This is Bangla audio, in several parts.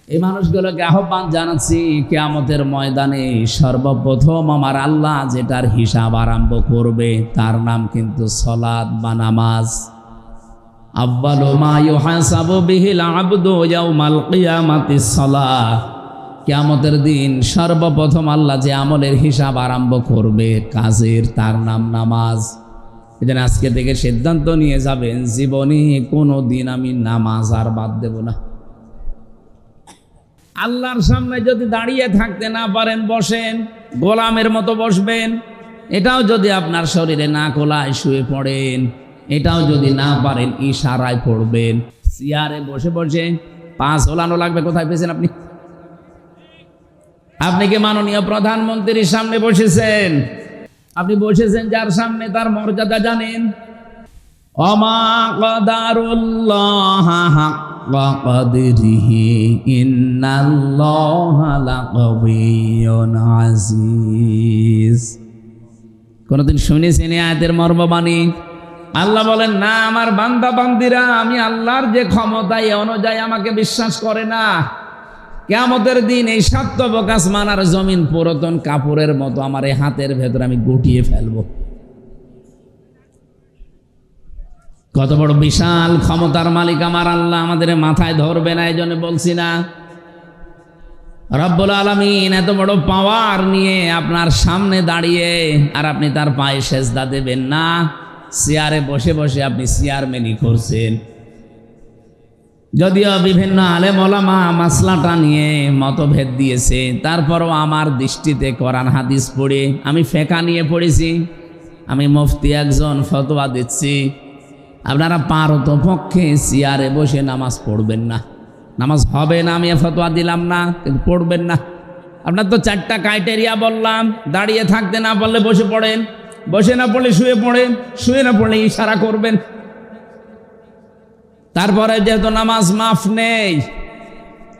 এই মানুষগুলোকে আহ্বান জানাচ্ছি, কিয়ামতের ময়দানে সর্বপ্রথম আমার আল্লাহ যেটার হিসাব আরম্ভ করবে তার নাম কিন্তু সালাত বা নামাজ। আউয়ালু মা ইউহাসাবু বিহিল আবদু ইয়াউমাল কিয়ামাতিস সালাহ। কিয়ামতের দিন সর্বপ্রথম আল্লাহ যে আমলের হিসাব আরম্ভ করবে কাজের, তার নাম নামাজ। এজন্য আজকে থেকে সিদ্ধান্ত নিয়ে যাবেন, জীবনে কোনো দিন আমি নামাজ আর বাদ দেব না। আল্লাহর সামনে যদি দাঁড়িয়ে থাকতে না পারেন, বসেন, গোলামের মতো বসবেন। এটাও যদি আপনার শরীরে না কোলায় শুয়ে পড়েন, এটাও যদি না পারেন ইশারায় পড়বেন। চেয়ারে বসে বসে পা ঝোলানো লাগবে। কোথায় পেয়েছেন আপনি? আপনি কি মাননীয় প্রধানমন্ত্রীর সামনে বসেছেন? আপনি বসেছেন যার সামনে, তার মর্যাদা জানেন? ওমা কদারুল্লাহ হাক্কা কদরিহি ইন্নাল্লাহা লাকাবিয়্যুন আজিজ। কোনদিন শুনেছেন এই আয়াতের মর্মবাণী? আল্লাহ বলেন, না, আমার বান্দা বান্দিরা আমি আল্লাহর যে ক্ষমতা এই অনুযায়ী আমাকে বিশ্বাস করে না। কিয়ামতের দিন এই সাতবক আসমান আর জমিন পুরাতন কাপড়ের মতো আমার এই হাতের ভেতর আমি গুটিয়ে ফেলবো। কত বড় বিশাল ক্ষমতার মালিক আমার আল্লাহ, আমাদের মাথায় ধরবে না। এই জন্য বলছি না, রব্বুল আলামিন এত বড় পাওয়ার নিয়ে আপনার সামনে দাঁড়িয়ে আর আপনি তার পায়ে সেজদা দেবেন না। চেয়ারে বসে বসে আপনি চেয়ারম্যানই করছেন। যদিও বিভিন্ন আলেম ওলামা মাসলাটা নিয়ে মতভেদ দিয়েছে, তারপরও আমার দৃষ্টিতে কোরআন হাদিস পড়ে, আমি ফেকা নিয়ে পড়েছি, আমি মুফতি একজন ফতোয়া দিচ্ছি, আপনারা পারতপক্ষে চেয়ারে বসে নামাজ পড়বেন না। নামাজ হবে না আমি ফতোয়া দিলাম না, কিন্তু পড়বেন না। আপনার তো 4টা ক্রাইটেরিয়া বললাম। দাঁড়িয়ে থাকতে না পারলে বসে পড়েন, বসে না পড়লে শুয়ে পড়েন, শুয়ে না পড়লে ইশারা করবেন। তারপরে যেহেতু নামাজ মাফ নেই,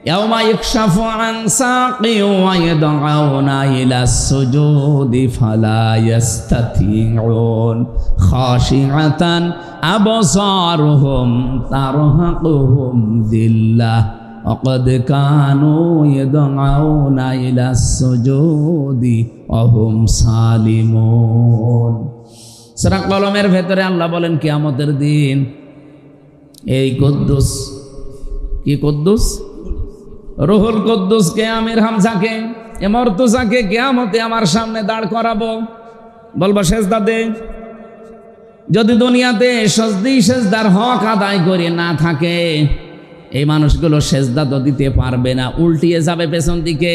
ইয়াউমা ইকশাফু আন সাকি ওয়া ইয়াদউনা ইলাস সুজুদি ফালা ইস্তাতিউন খাশিআতান আবসারুহুম তারহাকুহুম যিল্লাহ ওয়া ক্বাদ কানু ইয়াদউনা ইলাস সুজুদি ওয়া হুম সালিমুন। সূরা কলমের ভেতরে আল্লাহ বলেন, কিয়ামতের দিন এই কুদ্দুস, কি কুদ্দুস? রুহুল কুদ্দুসকে, আমির হামজাকে, এ মর্তুজাকে কিয়ামতে আমার সামনে দাঁড় করাবো, বলবো সেজদা দে। যদি দুনিয়াতে সেজদার হক আদায় করে না থাকে, এই মানুষগুলো সেজদা তো দিতে পারবে না, উল্টিয়ে যাবে পেছন দিকে।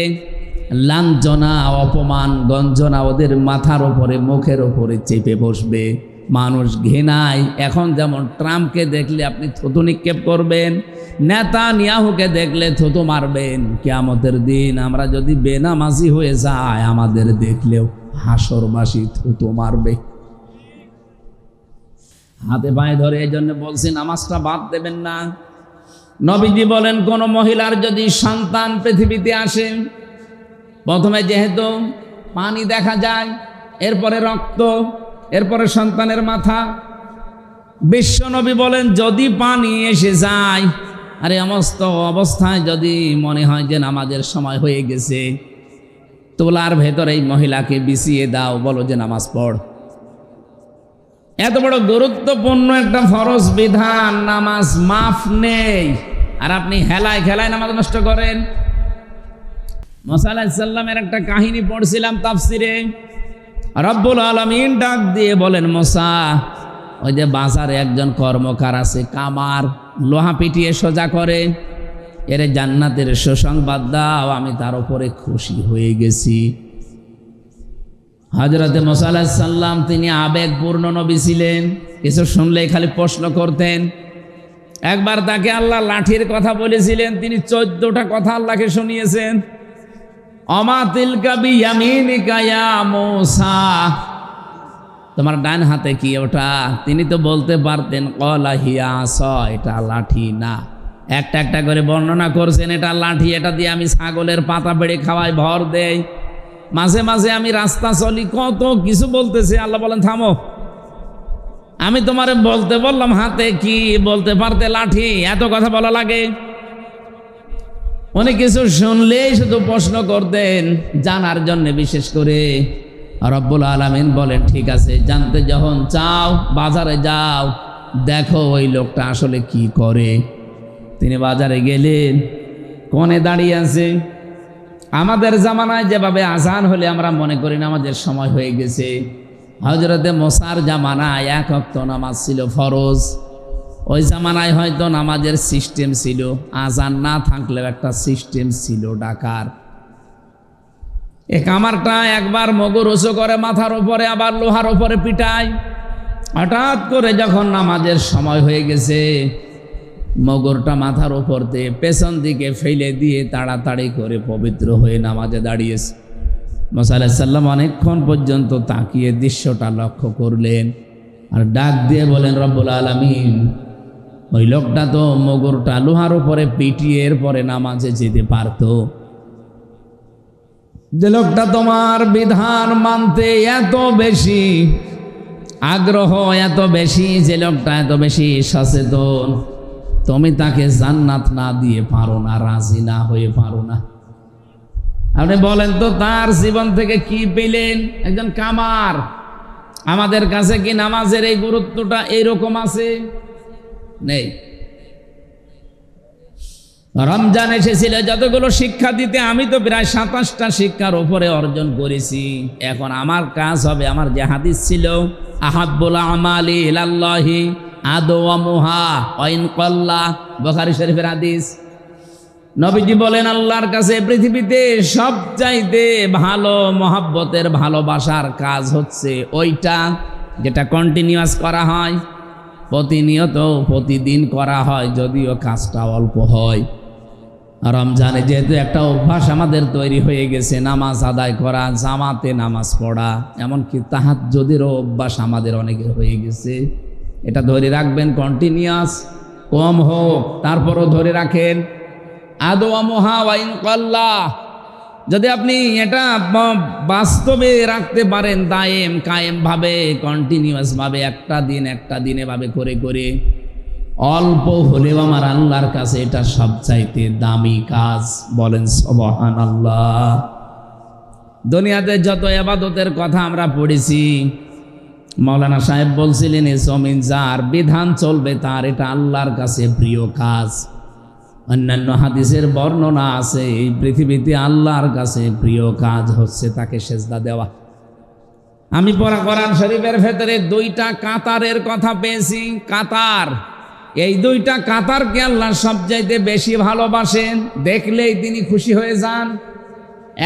লাঞ্ছনা, অপমান, গঞ্জনা ওদের মাথার ওপরে, মুখের ওপরে চেপে বসবে। মানুষ ঘৃণায়, এখন যেমন ট্রাম্পকে দেখলে আপনি থুতু নিক্ষেপ করবেন, নেতানিয়াহুকে দেখলে থুতু মারবেন, কিয়ামতের দিন আমরা যদি বেনামাজি হয়ে যাই, আমাদের দেখলেও হাসরবাসী থুতু মারবে। হাতে পায়ে ধরে এই জন্য বলছি নামাজটা বাদ দেবেন না। নবীজি বলেন, কোন মহিলার যদি সন্তান পৃথিবীতে আসে, প্রথমে যেহেতু পানি দেখা যায়, এরপরে রক্ত, এরপরে সন্তানের মাথা। বিশ্বনবী বলেন, যদি পানি এসে যায় আর সমস্ত অবস্থায় যদি মনে হয় যে নামাজের সময় হয়ে গেছে, তোলার ভেতরে এই মহিলাকে বিছিয়ে দাও, বলো যে নামাজ পড়। এত বড় গুরুত্বপূর্ণ একটা ফরজ বিধান, নামাজ মাফ নেই, আর আপনি হেলায় খেলায় নামাজ নষ্ট করেন। মুসা আলাইহিস সালামের একটা কাহিনী পড়ছিলাম তাফসিরে। রব্বুল আলামিন ডাক দিয়ে বলেন, মুসা, ওই যে বাজারে একজন কর্মকার আছে, কামার, লোহা পিটিয়ে সোজা করে, এর জান্নাতের সুসংবাদ দাও, আমি তার উপরে খুশি হয়ে গেছি। হযরতে মুসা আলাইহিস সালাম তিনি আবেগপূর্ণ নবী ছিলেন, কিছু শুনলেই খালি প্রশ্ন করতেন। একবার তাকে আল্লাহ লাঠির কথা বলেছিলেন, তিনি 14টা কথা আল্লাহকে শুনিয়েছেন। অমা তিলকা বিয়ামিনিকা ইয়া মূসা, তোমার ডান হাতে কি ওটা? তিনি তো বলতে পারতেন ক্বালা হিয়া আসা, এটা লাঠি না। একটা একটা করে বর্ণনা করছেন, এটা লাঠি, এটা দিয়ে আমি ছাগলের পাতা বেড়ে খাওয়াই, ভর দেই, মাঝে মাঝে আমি রাস্তা চলি, কত কিছু বলতেছে। আল্লাহ বলেন, থামো, আমি তোমারে বলতে বললাম হাতে কি, বলতে পারতে লাঠি, এত কথা বলা লাগে? অনেক কিছু শুনলেই শুধু প্রশ্ন করতেন, জানার জন্য বিশেষ করে। রব্বুল আলামিন বলেন, ঠিক আছে, জানতে যখন চাও বাজারে যাও, দেখো ওই লোকটা আসলে কি করে। তিনি বাজারে গেলেন, কোণে দাঁড়িয়ে আছে। আমাদের জামানায় যেভাবে আজান হলে আমরা মনে করি নামাজের সময় হয়ে গেছে, হযরতে মুসার জামানায় 1 ওয়াক্ত নামাজ ছিল ফরজ। ওই জামানায় হয়তো নামাজের সিস্টেম ছিল, আজান না থাকলেও একটা সিস্টেম ছিল ডাকার। এ কামারটা একবার মগর উঁচু করে মাথার উপরে, আবার লোহার উপরে পিটায়। হঠাৎ করে যখন নামাজের সময় হয়ে গেছে, মগরটা মাথার উপর দিয়ে পেছন দিকে ফেলে দিয়ে তাড়াতাড়ি করে পবিত্র হয়ে নামাজে দাঁড়িয়েছে। মুসা আলাইহিস সালাম অনেকক্ষণ পর্যন্ত তাকিয়ে দৃশ্যটা লক্ষ্য করলেন, আর ডাক দিয়ে বলেন, রব্বুল আলামিন, ওই লোকটা তো মগরটা লোহার উপরে পিটিয়ে এরপরে নামাজে যেতে পারতো। যে লোকটা তোমার বিধান মানতে এত বেশি আগ্রহ, এত বেশি, যে লোকটা এত বেশি সচেতন, তুমি তাকে জান্নাত না দিয়ে পারো না, রাজি না হয়ে পারো না। আপনি বলেন তো, তার জীবন থেকে কি পেলেন? একজন কামার। আমাদের কাছে কি নামাজের এই গুরুত্বটা এইরকম আছে? নেই। রমজান এসেছিল যতগুলো শিক্ষা দিতে, আমি তো প্রায় 27টা শিক্ষার উপরে অর্জন করেছি। এখন আমার কাজ হবে, আমার যে হাদিস ছিল, আহাব্বুল আমালি ইলাল্লাহি আদওয়ামুহা ওয়া ইন ক্বাল্লা, বুখারী শরীফের হাদিস। নবীজি বলেন, আল্লাহর কাছে পৃথিবীতে সবচাইতে ভালো মহব্বতের ভালোবাসার কাজ হচ্ছে ওইটা যেটা কন্টিনিউয়াস করা হয়, প্রতিনিয়ত প্রতিদিন করা হয়, যদিও কাজটা অল্প হয়। রমজানে যেহেতু একটা অভ্যাস আমাদের তৈরি হয়ে গেছে, নামাজ আদায় করা, জামাতে নামাজ পড়া, এমনকি তাহাজ্জুদেরও অভ্যাস আমাদের অনেকের হয়ে গেছে। এটা ধরে রাখবেন, কন্টিনিউয়াস, কম হোক তারপরও ধরে রাখেন। আদওয়ামুহা ওয়া ইন ক্বাল্লা, যদি আপনি এটা বাস্তবে রাখতে পারেন, দায়েম কায়েম ভাবে, কন্টিনিউয়াস ভাবে, একটা দিন এভাবে করে করে, অল্প হলেও আমার আল্লাহর কাছে এটা সবচাইতে দামি কাজ। বলেন সুবহানাল্লাহ। দুনিয়াতে যত ইবাদতের কথা আমরা পড়েছি, মাওলানা সাহেব বলছিলেন, এ জমিন যার বিধান চলবে তার এটা আল্লাহর কাছে প্রিয় কাজ। অন্যান্য হাদিসের বর্ণনা আছে, এই পৃথিবীতে আল্লাহর কাছে প্রিয় কাজ হচ্ছে তাকে সেজদা দেওয়া। আমি পড়া কোরআন শরীফের ভেতরে 2টা কাতারের কথা পেয়েছি। কাতার, এই 2টা কাতারকে আল্লাহ সবচাইতে বেশি ভালোবাসেন, দেখলেই তিনি খুশি হয়ে যান।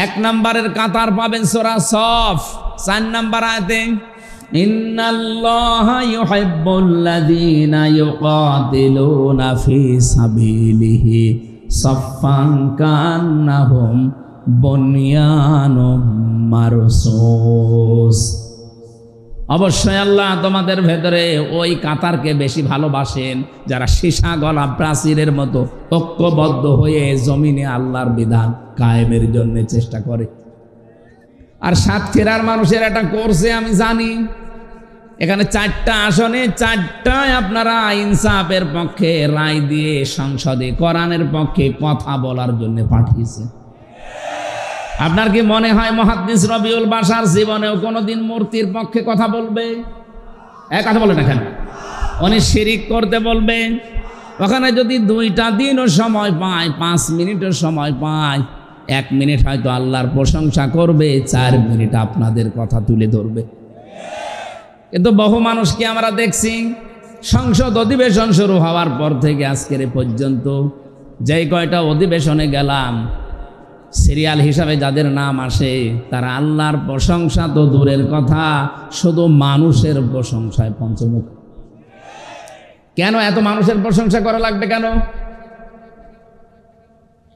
1 নম্বরের কাতার পাবেন সূরা সফ 4 নম্বর আয়াতে, ইন্নাল্লাহা ইউহিব্বুল্লাযীনা ইউকাতিলুনা ফি সাবিলিহি সাফফান কান্নাহুম বুনয়ানুম মারসুস। অবশ্যই আল্লাহ তোমাদের ভেতরে ওই কাতারকে বেশি ভালোবাসেন যারা সীসা গলা প্রাচীরের মতো ঐক্যবদ্ধ হয়ে জমিনে আল্লাহর বিধান কায়েমের জন্য চেষ্টা করে। আর সাতক্ষীরার মানুষের এটা করছে আমি জানি। এখানে 4টা আসনে 4টায় আপনারা ইনসাফের পক্ষে রায় দিয়ে সংসদে কোরআনের পক্ষে কথা বলার জন্য পাঠিয়েছে। আপনার কি মনে হয় মুহাদ্দিস রবিউল বাশার জীবনেও কোনোদিন মূর্তির পক্ষে কথা বলবে? কথা বলে না কেন? উনি শিরিক করতে বলবে। ওখানে যদি 2টা দিনও সময় পায়, 5 মিনিটও সময় পায়, 1 মিনিট হয়তো আল্লাহর প্রশংসা করবে, 4 মিনিট আপনাদের কথা তুলে ধরবে। কিন্তু বহু মানুষকে আমরা দেখছি সংসদ অধিবেশন শুরু হওয়ার পর থেকে আজকের পর্যন্ত যেই কয়টা অধিবেশনে গেলাম, সিরিয়াল হিসাবে যাদের নাম আসে তারা আল্লাহর প্রশংসা তো দূরের কথা, শুধু মানুষের প্রশংসায় পঞ্চমুখ। কেন এত মানুষের প্রশংসা করা লাগবে কেন?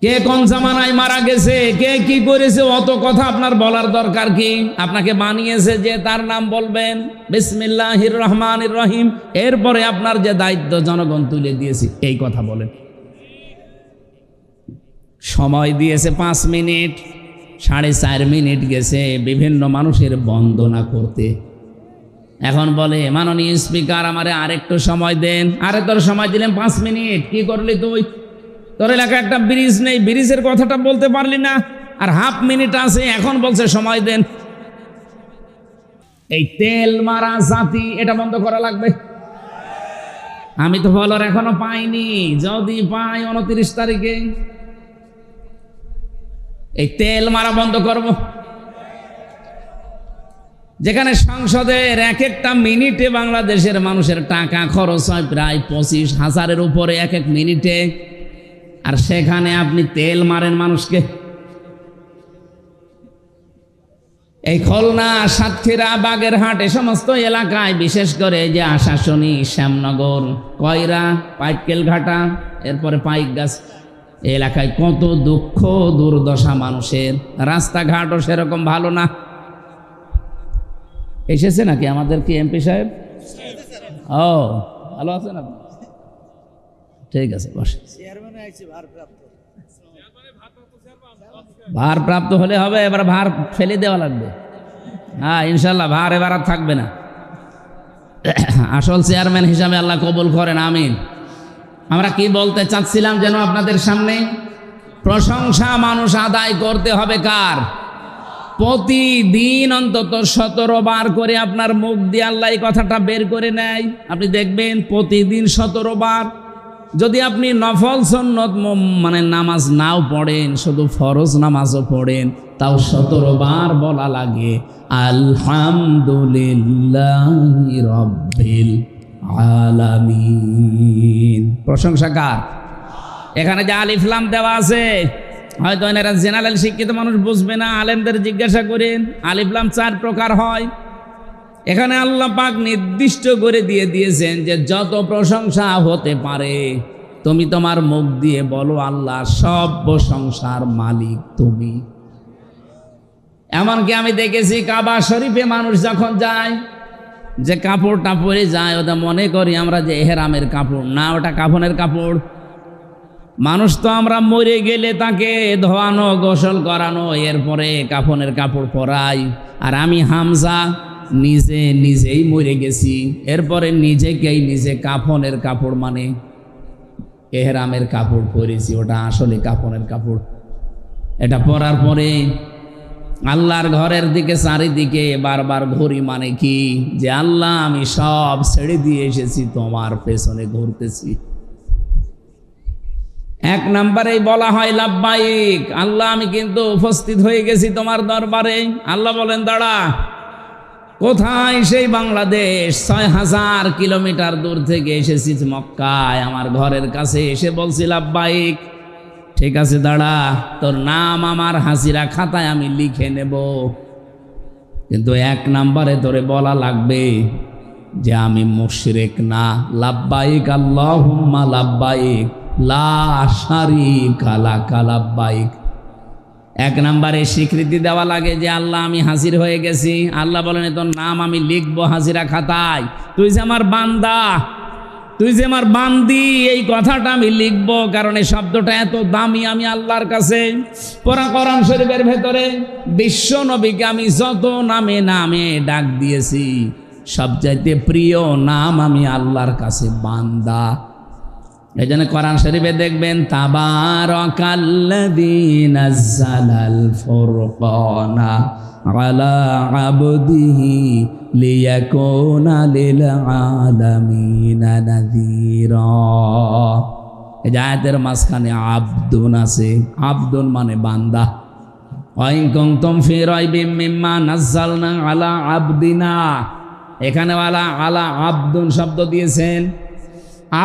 কে কোন জামানায় মারা গেছে, কে কি করেছে, অত কথা আপনার বলার দরকার কি? আপনাকে বানিয়েছে যে তার নাম বলবেন বিসমিল্লাহির রহমানির রহিম, এরপরে আপনার যে দায়িত্ব জনগণ তুলে দিয়েছে এই কথা বলেন। সময় দিয়েছে 5 মিনিট, 4.5 মিনিট গেছে বিভিন্ন মানুষের বন্দনা করতে। এখন বলে মাননীয় স্পিকার আমারে আরেকটু সময় দেন। আরে তোর সময় দিলেন 5 মিনিট, কি করলি তুই? তোর এলাকায় একটা ব্রিজ নেই, ব্রিজের কথাটা বলতে পারলি না, আর হাফ মিনিট আছে, এখন বলছে সময় দেন। এই তেল মারা জাতি এটা বন্ধ করা লাগবে। আমি তো ফলোয়ার এখনো পাইনি, যদি পাই 29 তারিখে এই তেল মারা বন্ধ করব। যেখানে সংসদের এক একটা মিনিটে বাংলাদেশের মানুষের টাকা খরচ হয় প্রায় 25,000-এর উপরে এক এক মিনিটে, আর সেখানে আপনি তেল মারেন মানুষকে। এই খুলনা, সাতক্ষীরা, বাগেরহাট এ সমস্ত এলাকায়, বিশেষ করে যে আশাশুনি, শ্যামনগর, কয়রা, পাইকেলঘাটা, এরপরে পাইকগাছ এলাকায় কত দুঃখ দুর্দশা মানুষের। রাস্তাঘাটও সেরকম ভালো না। এসেছে নাকি আমাদের কি এমপি সাহেব? ও ভালো আছেন আপনি? ঠিক আছে, বসে। ভারপ্রাপ্ত হলে হবে, এবার ভার ফেলে দেওয়া লাগবে। হ্যাঁ ইনশাল্লাহ ভার এবার আর থাকবে না। আসল চেয়ারম্যান হিসাবে আল্লাহ কবুল করেন, আমিন। আমরা কি বলতে চাচ্ছিলাম যেন আপনাদের সামনে, প্রশংসা মানুষ আদায় করতে হবে কার? প্রতিদিন অন্তত 17 বার করে আপনার মুখ দিয়ে আল্লাহ এই কথাটা বের করে নেয়। আপনি দেখবেন প্রতিদিন 17 বার। যদি আপনি নফল সুন্নত মানে নামাজ নাও পড়েন, শুধু ফরজ নামাজও পড়েন, তাও 17 বার বলা লাগে আলহামদুলিল্লাহি রাব্বিল আলামিন। প্রশংসা কার? এখানে যে আলিফ লাম দেওয়া আছে, হয়তো এনারা জেনারেল শিক্ষিত মানুষ বুঝবে না, আলেমদের জিজ্ঞাসা করেন। আলিফ লাম 4 প্রকার হয়। এখানে আল্লাহ পাক নির্দিষ্ট করে দিয়েছেন যে যত প্রশংসা হতে পারে তুমি তোমার মুখ দিয়ে বলো আল্লাহ সব প্রশংসার মালিক তুমি। এমনকি আমি দেখেছি কাবা শরীফে মানুষ যখন যায়, যে কাপড়টা পরে যায়, ওটা মনে করি আমরা যে এহরামের কাপড় না, ওটা কাফনের কাপড়। মানুষ তো আমরা মরে গেলে তাকে ধোয়ানো, গোসল করানো, এরপরে কাফনের কাপড় পরাই। আর আমি হামজা নিজেই মরে গেছি, এরপরে নিজেকেই নিজে কাফনের কাপড় মানে এহরামের কাপড় পরেছি, ওটা আসলে কাফনের কাপড়। এটা পরার পরে আল্লাহর ঘরের দিকে চারিদিকে বারবার ঘুরি, মানে কি যে আল্লাহ আমি সব ছেড়ে দিয়ে এসেছি, তোমার পেছনে ঘুরতেছি। 1 নম্বরেই বলা হয় লাব্বাইক, আল্লাহ আমি কিন্তু উপস্থিত হয়ে গেছি তোমার দরবারে। আল্লাহ বলেন দাঁড়া, কোথায়? সেই বাংলাদেশ, 6000 কিলোমিটার দূর থেকে এসেছি মক্কায়, আমার ঘরের কাছে এসে বলছি লাব্বাইক। ঠিক আছে দাঁড়া, তোর নাম আমার হাসিরা খাতায় আমি লিখে নেব, কিন্তু 1 নম্বরে তোরে বলা লাগবে যে আমি মুশরিক না। লাব্বাইক আল্লাহুম্মা লাব্বাইক লা শারীকা লাকা লাব্বাইক। 1 নম্বরে স্বীকৃতি দেওয়া লাগে যে আল্লাহ আমি হাজির হয়ে গেছি। আল্লাহ বলেন তোর নাম আমি লিখবো হাজিরা খাতায়, তুই যে আমার বান্দা, তুই যে আমার বান্দি, এই কথাটা আমি লিখবো, কারণ এই শব্দটা এত দামি আমি আল্লাহর কাছে। পুরা কোরআন শরীফের ভেতরে বিশ্ব নবীকে আমি যত নামে নামে ডাক দিয়েছি, সবচাইতে প্রিয় নাম আমি আল্লাহর কাছে বান্দা। এই জন্য কোরআন শরীফে দেখবেন তাবারাকাল্লাযী নাযালাল ফুরকানা আলা আবদিহি লিয়াকুনা লিল আলামিনা নাযীরা। এই আয়াতের মাঝখানে আবদুন আছে, আবদুন মানে বান্দা। ওয়াইন কুনতুম ফি রাইবিম মিম্মা নাযালনা আলা আবদিনা, এখানে আলা আবদুন শব্দ দিয়েছেন।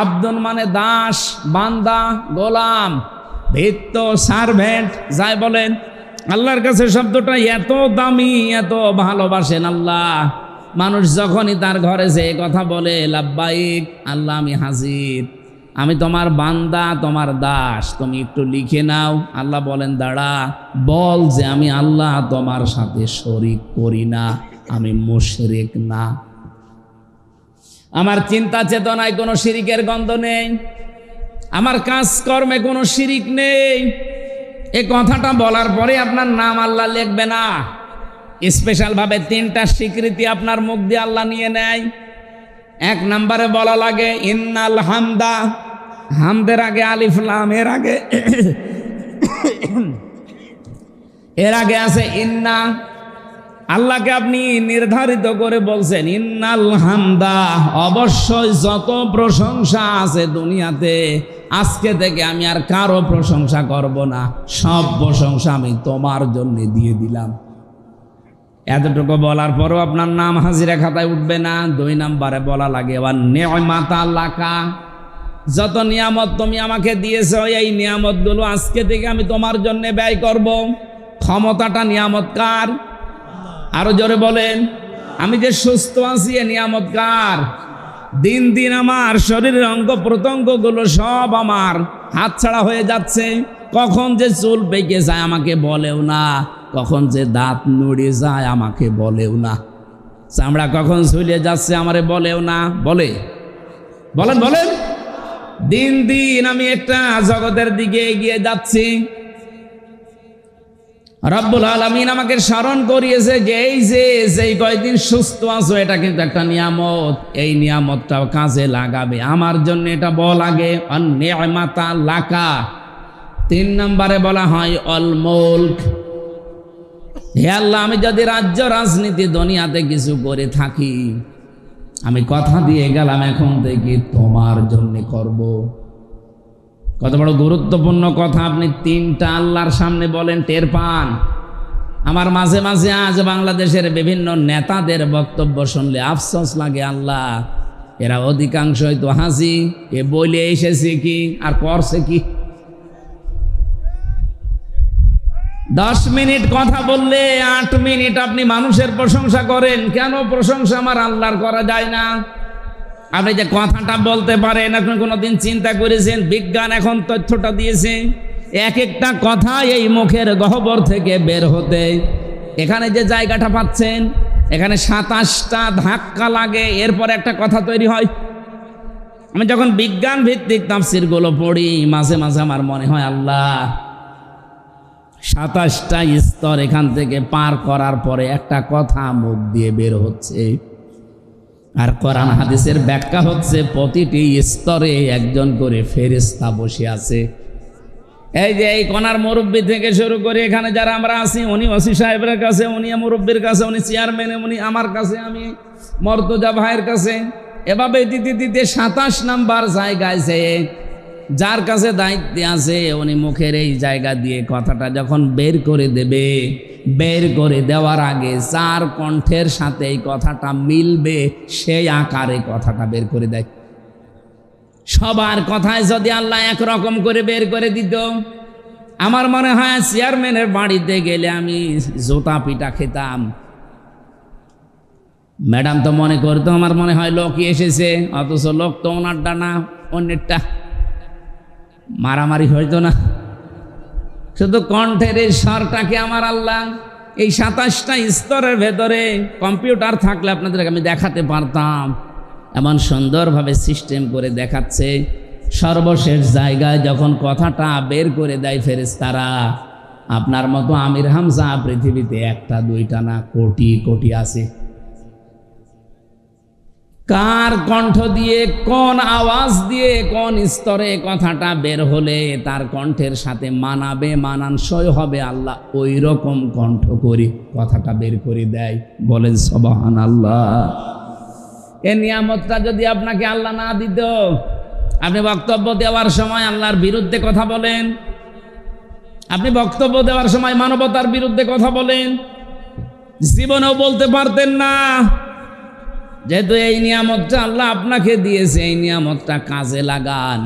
আবদুন মানে দাস, বান্দা, গোলাম, ভৃত্য, সার্ভেন্ট যাই বলেন। আল্লাহর কাছে শব্দটা এত দামি, এত ভালোবাসেন আল্লাহ। মানুষ যখনই তার ঘরে যে কথা বলে লাব্বাইক আল্লাহ আমি হাজির, আমি তোমার বান্দা, তোমার দাস, তুমি একটু লিখে নাও। আল্লাহ বলেন দাঁড়া, বল যে আমি আল্লাহ তোমার সাথে শরীক করি না, আমি মুশরিক না, আমার চিন্তা চেতনায় কোনো শিরিকের গন্ধ নেই, আমার কাজকর্মে কোনো শিরিক নেই। এই কথাটা বলার পরে আপনার নাম আল্লাহ লিখবে না, স্পেশাল ভাবে 3টা স্বীকৃতি আপনার মুখ দিয়ে আল্লাহ নিয়ে নেয়। 1 নম্বরে বলা লাগে ইন্নাল হামদা হামদের আগে আলিফ লাম, এর আগে আছে ইন্না। আল্লাহকে আপনি নির্ধারিত করে বলছেন ইন্নাল হামদা, অবশ্যই যত প্রশংসা আছে দুনিয়াতে আজকে থেকে আমি আর কারো প্রশংসা করব না, সব প্রশংসা আমি তোমার জন্য দিয়ে দিলাম। এতটুকু বলার পরও আপনার নাম হাজিরা খাতায় উঠবে না। 2 নম্বরে বলা লাগে আবার নিয়ামাতা লাকা, যত নিয়ামত তুমি আমাকে দিয়েছো এই নিয়ামতগুলো আজকে থেকে আমি তোমার জন্য ব্যয় করব। ক্ষমতাটা নিয়ামত কার? আরো জোরে বলেন। আমি যে সুস্থ আছি এ নিয়ামত কার? দিন দিন আমার শরীরের অঙ্গ প্রত্যঙ্গগুলো সব আমার হাতছাড়া হয়ে যাচ্ছে। কখন যে চুল পেকে যায় আমাকে বলেও না, কখন যে দাঁত নড়ে যায় আমাকে বলেও না, চামড়া কখন ঝুলে যাচ্ছে আমারে বলেও না। বলেন দিন দিন আমি একটা জগতের দিকে এগিয়ে যাচ্ছি। রব্বুল আলামিন আমাকে স্মরণ করিয়েছে যে এই যে কয়দিন সুস্থ আছো এটা কিন্তু একটা নিয়ামত, এই নিয়ামতটাও কাজে লাগাবে আমার জন্য। এটা বল আগে নিয়ামাতা লাকা। 3 নম্বরে বলা হয় অল মুলক। হে আল্লাহ, আমি যদি রাজ্য রাজনীতি দুনিয়াতে কিছু করে থাকি, আমি কথা দিয়ে গেলাম এখন থেকে তোমার জন্য করব। কত বড় গুরুত্বপূর্ণ কথা আপনি 3টা আল্লাহর সামনে বলেন, টের পান। আমার মাঝে মাঝে আজ বাংলাদেশের বিভিন্ন নেতাদের বক্তব্য শুনলে আফসোস লাগে, আল্লাহ এরা অধিকাংশই তো হাসি, এ বলে এসেছে কি আর করছে কি। 10 মিনিট কথা বললে 8 মিনিট আপনি মানুষের প্রশংসা করেন। কেন প্রশংসা আমার আল্লাহর করা যায় না? আপনি যে কথাটা বলতে পারেন, আপনি কোনোদিন চিন্তা করেছেন? বিজ্ঞান এখন তথ্যটা দিয়েছে, এক একটা কথা এই মুখের গহ্বর থেকে বের হতে এখানে যে জায়গাটা পাচ্ছেন, এখানে 27টা ধাক্কা লাগে, এরপর একটা কথা তৈরি হয়। আমি যখন বিজ্ঞান ভিত্তিক তাফসীরগুলো পড়ি মাঝে মাঝে আমার মনে হয় আল্লাহ 27টা স্তর এখান থেকে পার করার পরে একটা কথা মুখ দিয়ে বের হচ্ছে। আর কোরআন হাদিসের ব্যাখ্যা হচ্ছে প্রতিটি স্তরে একজন করে ফেরেশতা বসে আছে। এই যে এই কোনার মুরব্বী থেকে শুরু করে এখানে যারা আমরা আছি, উনি ওসি সাহেবের কাছে, উনি মুরব্বীর কাছে, উনি চেয়ারম্যান, উনি আমার কাছে, আমি মর্তজা ভাইয়ের কাছে, এভাবে দিতে দিতে 27 নাম্বার জায়গায় যে যার কাছে দায়িত্বে আছে উনি মুখের এই জায়গা দিয়ে কথাটা যখন বের করে দেবে, বের করে দেওয়ার আগে যার কণ্ঠের সাথে এই কথাটা মিলবে সেই আকারে কথাটা বের করে দেয়। সবার কথায় যদি আল্লাহ একরকম করে বের করে দিত, আমার মনে হয় চেয়ারম্যানের বাড়িতে গেলে আমি জোতা পিটা খেতাম। ম্যাডাম তো মনে করতো আমার মনে হয় লোকই এসেছে, অথচ লোক তো ওনারটা না অন্যেরটা। মারামারি হইতো না, শুধু কণ্ঠের এই স্বরটাকে আমার আল্লাহ এই 27টা স্তরের ভেতরে কম্পিউটার থাকলে আপনাদেরকে আমি দেখাতে পারতাম, এমন সুন্দরভাবে সিস্টেম করে দেখাচ্ছে। সর্বশেষ জায়গায় যখন কথাটা বের করে দেয় ফেরেশতারা, আপনার মতো আমির হামজা পৃথিবীতে 1টা 2টা না, কোটি কোটি আছে। কার কণ্ঠ দিয়ে, কোন আওয়াজ দিয়ে, কোন স্তরে কথাটা বের হলে তার কণ্ঠের সাথে মানাবে, মানানসই হবে, আল্লাহ ওই রকম কণ্ঠ করে কথাটা বের করে দেয়। বলেন সুবহানাল্লাহ। এই নিয়ামতটা যদি আপনাকে আল্লাহ না দিত, আপনি বক্তব্য দেওয়ার সময় আল্লাহর বিরুদ্ধে কথা বলেন, আপনি বক্তব্য দেওয়ার সময় মানবতার বিরুদ্ধে কথা বলেন, জীবনেও বলতে পারতেন না। যেহেতু এই নিয়ামতটা আল্লাহ আপনাকে দিয়েছে, এই নিয়ামতটা কাজে লাগান।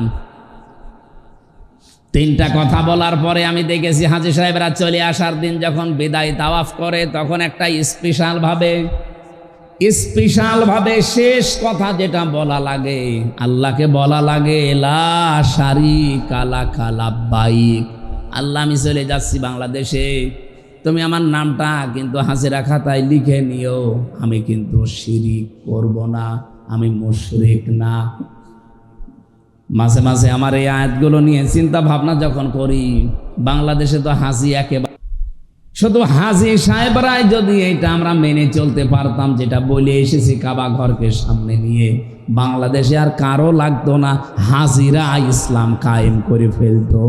3টা কথা বলার পরে আমি দেখেছি হাজী সাহেবরা চলে আসার দিন যখন বিদায় তাওয়াফ করে, তখন একটা স্পেশাল ভাবে শেষ কথা যেটা বলা লাগে, আল্লাহকে বলা লাগে লা শারীকা লাকা লাব্বাইক। আল্লাহ আমি চলে যাচ্ছি বাংলাদেশে, তুমি আমার নামটা কিন্তু হাজিরা খাতায় লিখে নিও, আমি কিন্তু শিরিক করব না, আমি মুশরিক না। মাঝে মাঝে আমার এই আয়াতগুলো নিয়ে চিন্তা ভাবনা যখন করি, বাংলাদেশে তো হাজি একেবারে শুধু হাজী সাহেবরাই যদি এটা আমরা মেনে চলতে পারতাম, যেটা বলে এসেছি কাবা ঘরকে সামনে নিয়ে, বাংলাদেশে আর কারো লাগতো না, হাজিরা ইসলাম কায়েম করে ফেলতো।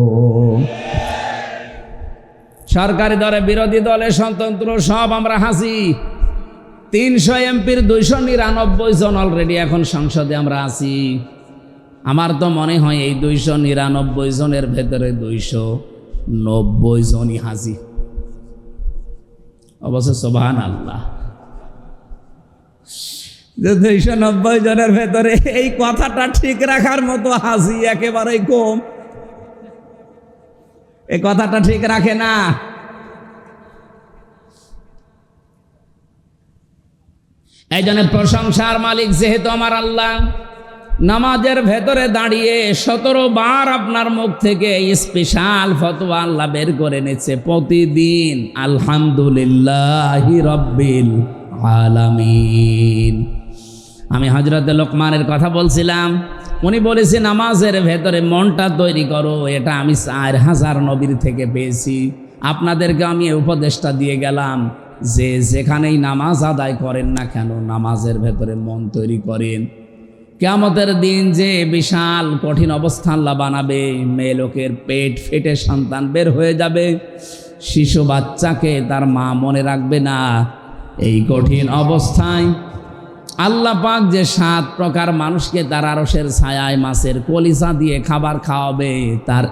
সরকারি দলে বিরোধী দলে স্বতন্ত্র সব আমরা হাজি। 300 এমপির 299 জন অলরেডি এখন সংসদে আমরা আছি। আমার তো মনে হয় এই 299 জনের ভেতরে 290 জনই হাজি। অবশ্য সুবহানাল্লাহ, যে 290 জনের ভেতরে এই কথাটা ঠিক রাখার মতো হাজি একেবারেই কম। এই কথাটা ঠিক রাখে না। এই জন্য প্রশংসার মালিক যেহেতু আমার আল্লাহ, নামাজের ভেতরে দাঁড়িয়ে 17 বার আপনার মুখ থেকে স্পেশাল ফতোয়া আল্লাহ বের করে নিচ্ছে প্রতিদিন, আলহামদুলিল্লাহি রাব্বিল আলামিন। আমি হযরত লোকমানের কথা বলছিলাম, উনি বলেছে নামাজের ভেতরে মনটা তৈরি করো। এটা আমি 4000 নবীর থেকে পেয়েছি। আপনাদেরকে আমি এই উপদেশটা দিয়ে গেলাম যে যেখানেই নামাজ আদায় করেন না কেন, নামাজের ভেতরে মন তৈরি করেন। কিয়ামতের দিন যে বিশাল কঠিন অবস্থা আল্লাহ বানাবে, মেয়ে লোকের পেট ফেটে সন্তান বের হয়ে যাবে, শিশু বাচ্চাকে তার মা মনে রাখবে না। এই কঠিন অবস্থায় আল্লাহ পাক যে 7 প্রকার মানুষকে তার আরশের ছায়ায় মাছের কলিজা দিয়ে খাবার খাওয়াবে, তার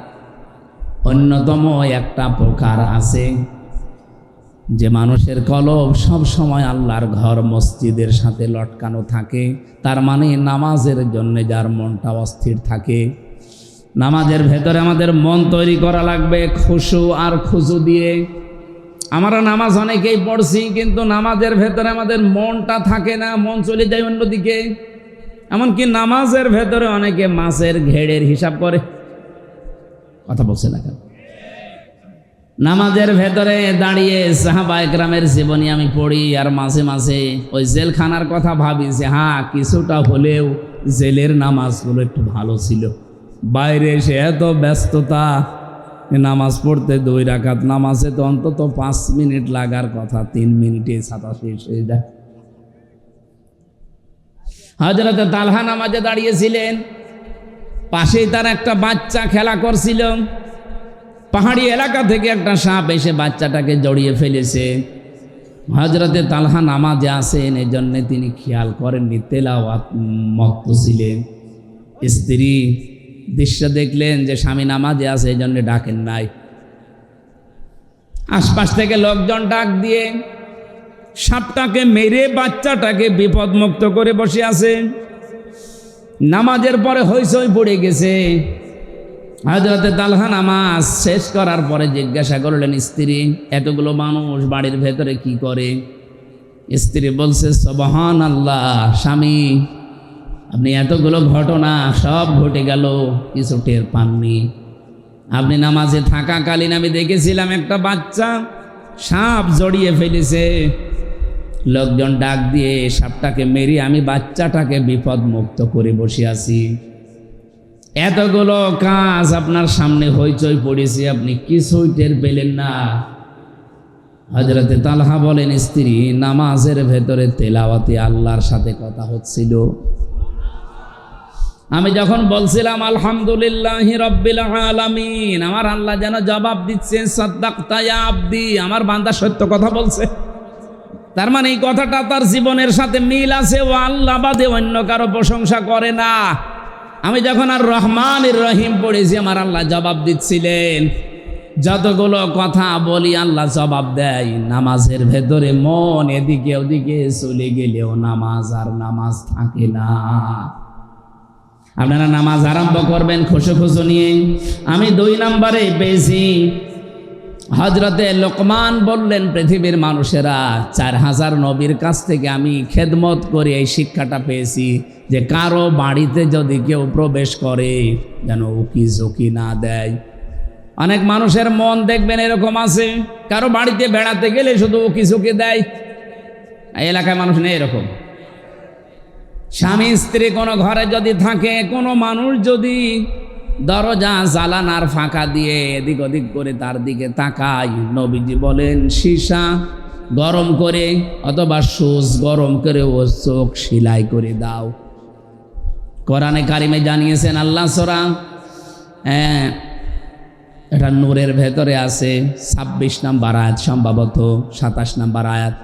অন্যতম একটা প্রকার আছে যে মানুষের কলব সব সময় আল্লাহর ঘর মসজিদের সাথে লটকানো থাকে। তার মানে নামাজের জন্য যার মনটা অস্থির থাকে। নামাজের ভেতরে আমাদের মন তৈরি করা লাগবে খুশু আর খুজু দিয়ে। আমরা নামাজ অনেকেই পড়ছি, কিন্তু নামাজের ভেতরে আমাদের মনটা থাকে না, মন চলে যায় অন্যদিকে। এমনকি নামাজের ভেতরে অনেকে মাছের ঘেড়ের হিসাব করে। কথা বলছে না কেন? নামাজের ভেতরে দাঁড়িয়ে সাহাবায়ে কেরামের জীবনী আমি পড়ি, আর মাঝে মাঝে ওই জেলখানার কথা ভাবি যে হ্যাঁ, কিছুটা হলেও জেলের নামাজগুলো একটু ভালো ছিল। বাইরে এসে এত ব্যস্ততা, নামাজ পড়তে 2 রাকাত নামাজে তো অন্তত 5 মিনিট লাগার কথা, 3 মিনিটে ছাতা শেষ হয়ে যায়। হযরত তালহা নামাজে দাঁড়িয়েছিলেন, পাশেই তার একটা বাচ্চা খেলা করছিল। পাহাড়ি এলাকা থেকে একটা সাপ এসে বাচ্চাটাকে জড়িয়ে ফেলেছে। হযরতে তালহা নামাজে আসেন, এই জন্য তিনি খেয়াল করেননি, তেলাওয়াত মত্ত ছিলেন। স্ত্রী দৃশ্য দেখলেন যে স্বামী নামাজে আছে, এই জন্য ডাকেন নাই। আশপাশ থেকে লোকজন ডাক দিয়ে সাপটাকে মেরে বাচ্চাটাকে বিপদমুক্ত করে বসে আছে। নামাজের পরে হইচই পড়ে গেছে। হযরতে তালহা নামাজ শেষ করার পরে জিজ্ঞাসা করলেন স্ত্রী, এতগুলো মানুষ বাড়ির ভেতরে কি করে? স্ত্রী বলছে সুবহানাল্লাহ, স্বামী আপনি এতগুলো ঘটনা সব ঘটে গেল, কিছু টের পাননি। আপনি নামাজে থাকাকালীন আমি দেখেছিলাম একটা বাচ্চা সাপ জড়িয়ে ফেলেছে। লোকজন ডাক দিয়ে সাপটাকে মেরে আমি বাচ্চাটাকে বিপদ মুক্ত করে বসে আছি। এতগুলো কাজ আপনার সামনে হইচই পড়েছে, আপনি কিছুই টের পেলেন না। হযরতে তালহা বলেন, স্ত্রী নামাজের ভেতরে তেলাওয়াতে আল্লাহর সাথে কথা হচ্ছিল। আমি যখন বলছিলাম আলহামদুলিল্লাহি রাব্বিল আলামিন, আমার আল্লাহ যেন জবাব দিচ্ছে সাদ্দাকতা ইয়া আবদি, আমার বান্দা সত্য কথা বলছে। তার মানে এই কথাটা তার জীবনের সাথে মিল আছে। ও আল্লাহ বাদে অন্য কারো প্রশংসা করে না। আমি যখন আর রহমানির রহিম পড়েছি, আমার আল্লাহ জবাব দিচ্ছিলেন। যতগুলো কথা বলি আল্লাহ জবাব দেয়। নামাজের ভেতরে মন এদিকে ওদিকে চলে গেলেও নামাজ আর নামাজ থাকে না। আপনারা নামাজ আরম্ভ করবেন খুশু খুশু নিয়ে। আমি 2 নম্বরে পেয়েছি, হযরতে লোকমান বললেন, পৃথিবীর মানুষেরা 4000 নবীর কাছ থেকে আমি খেদমত করে এই শিক্ষাটা পেয়েছি যে কারো বাড়িতে যদি কেউ প্রবেশ করে যেন উকি ঝুঁকি না দেয়। অনেক মানুষের মন দেখবেন এরকম আছে, কারো বাড়িতে বেড়াতে গেলে শুধু উকি ঝুঁকি দেয়। এই এলাকায় মানুষ নেই এরকম। স্বামী স্ত্রী কোনো ঘরে যদি থাকে, কোনো মানুষ যদি দরজা জালানার ফাঁকা দিয়ে এদিক ওদিক করে তার দিকে তাকাই। নবীজি বলেন সীসা গরম করে অথবা সুচ গরম করে ও চোখ সেলাই করে দাও। কোরআনে কারিমে জানিয়েছেন আল্লাহ সূরা এটা নূরের ভেতরে আছে 26 নম্বর আয়াত, সম্ভবত 27 নম্বর আয়াত।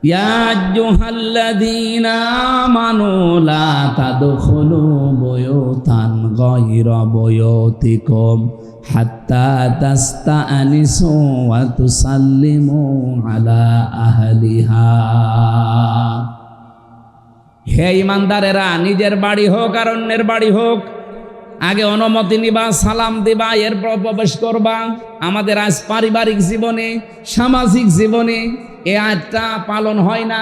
ইয়া আইয়ুহাল্লাযীনা আমানু লা তাদখুলু বুয়ুতান গায়রা বুয়ুতিকুম হাত্তা তাস্তানিসু ওয়া তুসাল্লিমু আলা আহলিহা। হে ঈমানদারেরা, নিজের বাড়ি হোক আর অন্যের বাড়ি হোক, আগে অনুমতি নিবা, সালাম দিবা, এরপর প্রবেশ করবা। আমাদের আজ পারিবারিক জীবনে, সামাজিক জীবনে এই আয়াতটা পালন হয় না।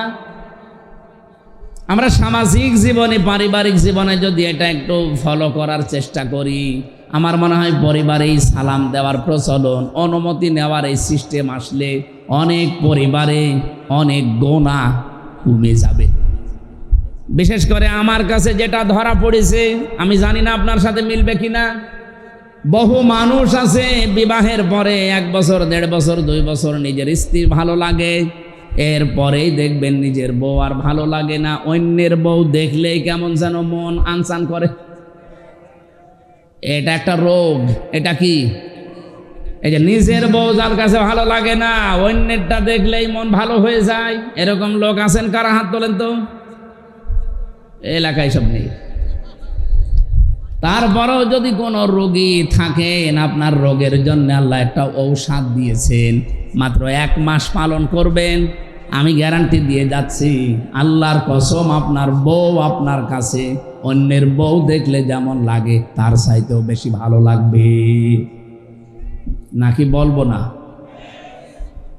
আমরা সামাজিক জীবনে, পারিবারিক জীবনে যদি এটা একটু ফলো করার চেষ্টা করি, আমার মনে হয় পরিবারেই সালাম দেওয়ার প্রচলন, অনুমতি নেওয়ার এই সিস্টেম আসলে অনেক পরিবারে অনেক গুনাহ কমে যাবে। বিশেষ করে আমার কাছে যেটা ধরা পড়েছে, আমি জানি না আপনার সাথে মিলবে কিনা, বহু মানুষ আছে বিবাহের পরে 1 বছর 1.5 বছর 2 বছর নিজের স্ত্রী ভালো লাগে, এরপরেই দেখবেন নিজের বউ আর ভালো লাগে না, অন্যের বউ দেখলেই কেমন যেন মন আনচান করে। এটা একটা রোগ। এটা কি? এই যে নিজের বউ যার কাছে ভালো লাগে না, অন্যেরটা দেখলেই মন ভালো হয়ে যায়, এরকম লোক আছেন কারা? হাত তোলেন তো। এলাকায় সব নেই। তারপরেও যদি কোনো রোগী থাকেন, আপনার রোগের জন্য আল্লাহ একটা ঔষধ দিয়েছেন, মাত্র 1 মাস পালন করবেন, আমি গ্যারান্টি দিয়ে যাচ্ছি, আল্লাহর কসম, আপনার বউ আপনার কাছে অন্যের বউ দেখলে যেমন লাগে তার চাইতেও বেশি ভালো লাগবে। নাকি বলবো না?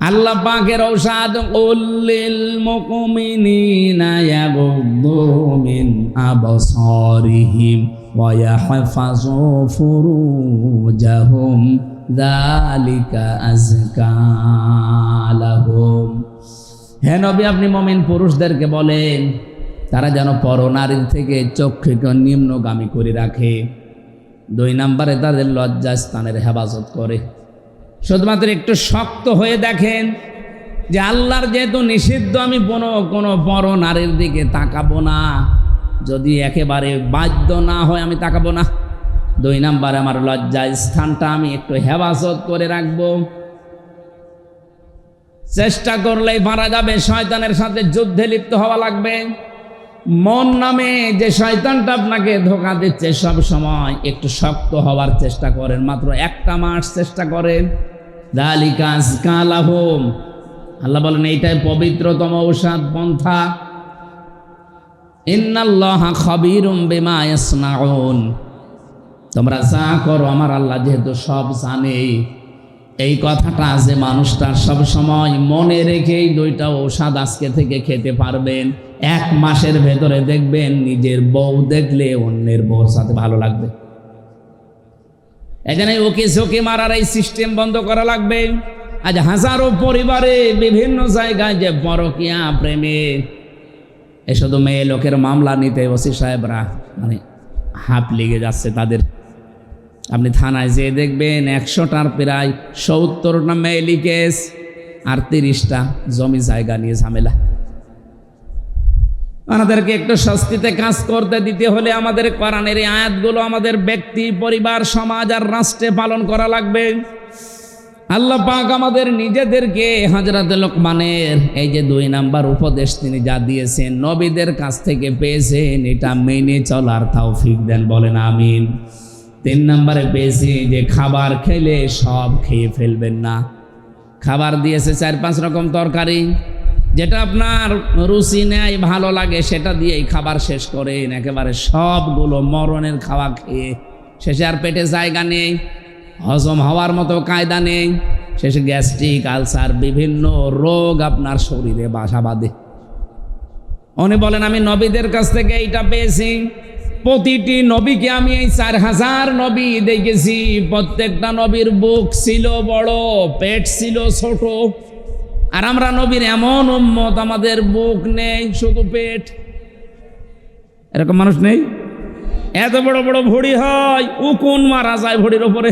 আল্লাহ পাকের ঔষধ, কুল্লিল মুমিনিনা ইয়াগুদ্দু মিন আবসারিহিম ওয়া ইয়াহফাযু ফুরুজাহুম যালিকা আযকা লাহুম। হে নবী, আপনি মুমিন পুরুষদেরকে বলেন তারা যেন পরনারীর থেকে চক্ষুকে নিম্নগামী করে রাখে। 2 নম্বরে তাদের লজ্জাস্থানের হেফাজত করে। শুধুমাত্র একটু শক্ত হয়ে দেখেন যে আল্লাহর যেহেতু নিষিদ্ধ, আমি কোনো পরনারীর দিকে তাকাবো না, যদি একেবারে বাধ্য না হয় আমি তাকাবো না। 2 নম্বরে আমার লজ্জা স্থানটা আমি একটু হেফাজত করে রাখবো। চেষ্টা করলেই পারা যাবে, শয়তানের সাথে যুদ্ধে লিপ্ত হওয়া লাগবে। মন নামে যে শয়তানটা আপনাকে ধোঁকা দিচ্ছে, সব সময় একটু শক্ত হওয়ার চেষ্টা করেন, মাত্র 1 মাস চেষ্টা করেন। যালিকা আযকা লাহুম। আল্লাহ বলেন এইটাই পবিত্রতম ঔষধ পন্থা। ইন্নাল্লাহা খাবীরুম বিমা ইয়াসনাউন। তোমরা যা করো আমার আল্লাহ যেহেতু সব জানে, এই কথাটা যে মানুষটা সব সময় মনে রেখেই 2টা ঔষধ আজকে থেকে খেতে পারবেন, 1 মাসের ভেতরে দেখবেন নিজের বউ দেখলে অন্যের বউর সাথে ভালো লাগবে। এখানে ওকে ঝোঁকে মারার এই সিস্টেম বন্ধ করা লাগবে। আজ হাজারো পরিবারে বিভিন্ন জায়গায় যে পরকীয়া প্রেমে, এ শুধু মেয়ে লোকের মামলা নিতে ওসি সাহেবরা মানে হাঁপ লেগে যাচ্ছে তাদের। আপনি থানায় যেয়ে দেখবেন 100টার প্রায় 70টা মেয়েলি কেস আর 30টা জমি জায়গা নিয়ে ঝামেলা। আমাদেরকে একটু স্বস্তিতে কাজ করতে দিতে হলে আমাদের কোরআনের এই আয়াতগুলো আমাদের ব্যক্তি, পরিবার, সমাজ আর রাষ্ট্রে পালন করা লাগবে। আল্লাহ পাক আমাদের নিজেদেরকে হযরত লোকমানের এই যে 2 নাম্বার উপদেশ তিনি যা দিয়েছেন, নবীদের কাছ থেকে পেয়েছেন, এটা মেনে চলার তৌফিক দেন, বলেন আমিন। 3 নম্বরে পেয়েছি যে খাবার খেলে সব খেয়ে ফেলবেন না। খাবার দিয়েছে 4-5 রকম তরকারি, যেটা আপনার রুচি নেয়, ভালো লাগে, সেটা দিয়েই খাবার শেষ করেন। একেবারে সবগুলো মরণের খাওয়া খেয়ে শেষে আর পেটে জায়গা নেই, হজম হওয়ার মতো কায়দা নেই, শেষে গ্যাস্ট্রিক, আলসার, বিভিন্ন রোগ আপনার শরীরে বাসা বাঁধে। উনি বলেন আমি নবীদের কাছ থেকে এইটা পেয়েছি। প্রতিটি নবীকে আমি এই 4000 নবী দেখেছি, প্রত্যেকটা নবীর বুক ছিল বড়, পেট ছিল ছোট। আর আমরা নবীর এমন উম্মত, আমাদের বুক নেই, শুধু পেট। এরকম মানুষ নেই? এত বড় বড় ভুঁড়ি হয়, উকুন মারা যায় ভুঁড়ির ওপরে।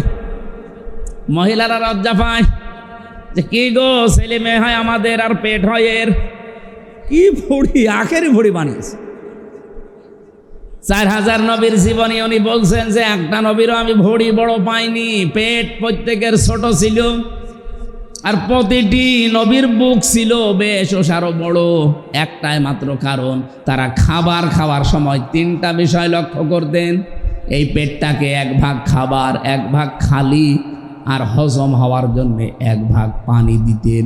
মহিলারা লজ্জা পায় যে কি গো, ছেলে মেয়ে হয় আমাদের আর পেট হয় এর। কি ভুঁড়ি, আখেরই ভুঁড়ি বানিয়েছে। 4000 নবীর জীবনী উনি বলছেন যে একটা নবীরও আমি ভুঁড়ি বড় পাইনি, পেট প্রত্যেকের ছোট ছিল, আর প্রতিটি নবীর বুক ছিল বেশ ওসারও বড়। একটাই মাত্র কারণ, তারা খাবার খাওয়ার সময় 3টা বিষয় লক্ষ্য করতেন। এই পেটটাকে 1 ভাগ খাবার, 1 ভাগ খালি, আর হজম হওয়ার জন্য 1 ভাগ পানি দিতেন।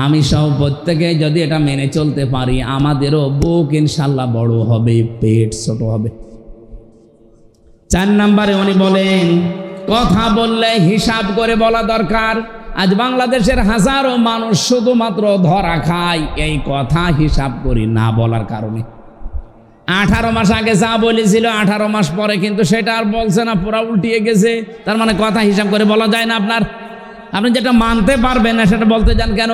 আমি সহ প্রত্যেকে যদি এটা মেনে চলতে পারি, আমাদেরও বুক ইনশাল্লাহ বড় হবে, পেট ছোট হবে। 4 নম্বরে উনি বলেন, কথা বললে হিসাব করে বলা দরকার। আজ বাংলাদেশের হাজারো মানুষ শুধুমাত্র ধরা খায় এই কথা হিসাব করি না বলার কারণে। 18 মাস আগে যা বলেছিল 18 মাস পরে কিন্তু সেটা আর বলছে না, পুরা উল্টিয়ে গেছে। তার মানে কথা হিসাব করে বলা যায় না। আপনি যেটা মানতে পারবেন না সেটা বলতে যান কেন?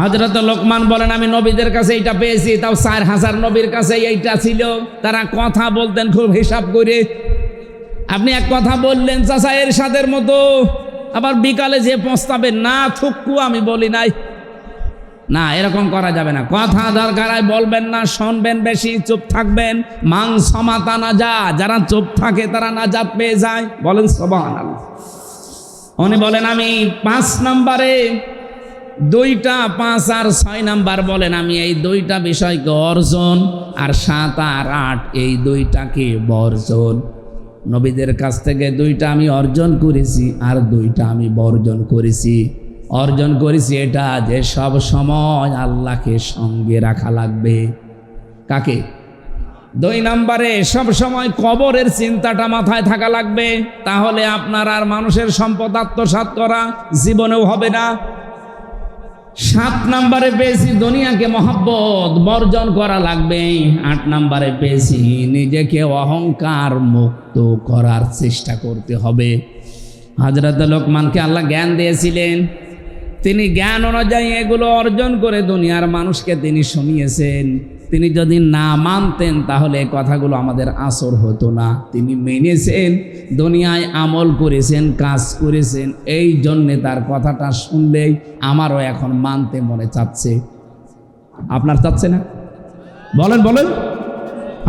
হযরত লোকমান বলেন, আমি নবীদের কাছে এইটা পেয়েছি, তাও 4000 নবীর কাছে এইটা ছিল। তারা কথা বলতেন খুব হিসাব করে। আপনি এক কথা বললেন চাচা এরশাদের মতো, আবার বিকালে যে পস্তাবেন, না থুক্কু আমি বলি নাই। না, এরকম করা যাবে না। কথা দরকার হয় বলবেন না, শুনবেন বেশি, চুপ থাকবেন। মান সমাতা না যা, যারা চুপ থাকে তারা নাজাত পেয়ে যায়। বলেন সুবহানাল্লাহ। উনি বলেন আমি 5 নম্বরে 2টা, 5 আর 6 নাম্বার বলেন আমি এই 2টা বিষয়কে অর্জন, আর 7 আর 8 এই 2টাকে বর্জন। নবীদের কাছ থেকে 2টা আমি অর্জন করেছি, আর 2টা আমি বর্জন করেছি। অর্জন করেছি এটা যে সব সময় আল্লাহকে সঙ্গে রাখা লাগবে। কাকে? 2 নম্বরে সব সময় কবরের চিন্তাটা মাথায় থাকা লাগবে, তাহলে আপনার আর মানুষের সম্পদ আত্মসাৎ করা জীবনেও হবে না। 7 নম্বরে পেয়েছি দুনিয়াকে মহব্বত বর্জন করা লাগবে। 8 নম্বরে পেয়েছি নিজেকে অহংকার মুক্ত করার চেষ্টা করতে হবে। হযরত লোকমানকে আল্লাহ জ্ঞান দিয়েছিলেন, তিনি জ্ঞান অনুযায়ী এগুলো অর্জন করে দুনিয়ার মানুষকে তিনি শুনিয়েছেন। তিনি যদি না মানতেন তাহলে এই কথাগুলো আমাদের আসর হতো না। তিনি মেনেছেন, দুনিয়ায় আমল করেছেন, কাজ করেছেন, এই জন্যে তার কথাটা শুনলেই আমারও এখন মানতে মনে চাচ্ছে। আপনার চাচ্ছে না? বলেন বলেন।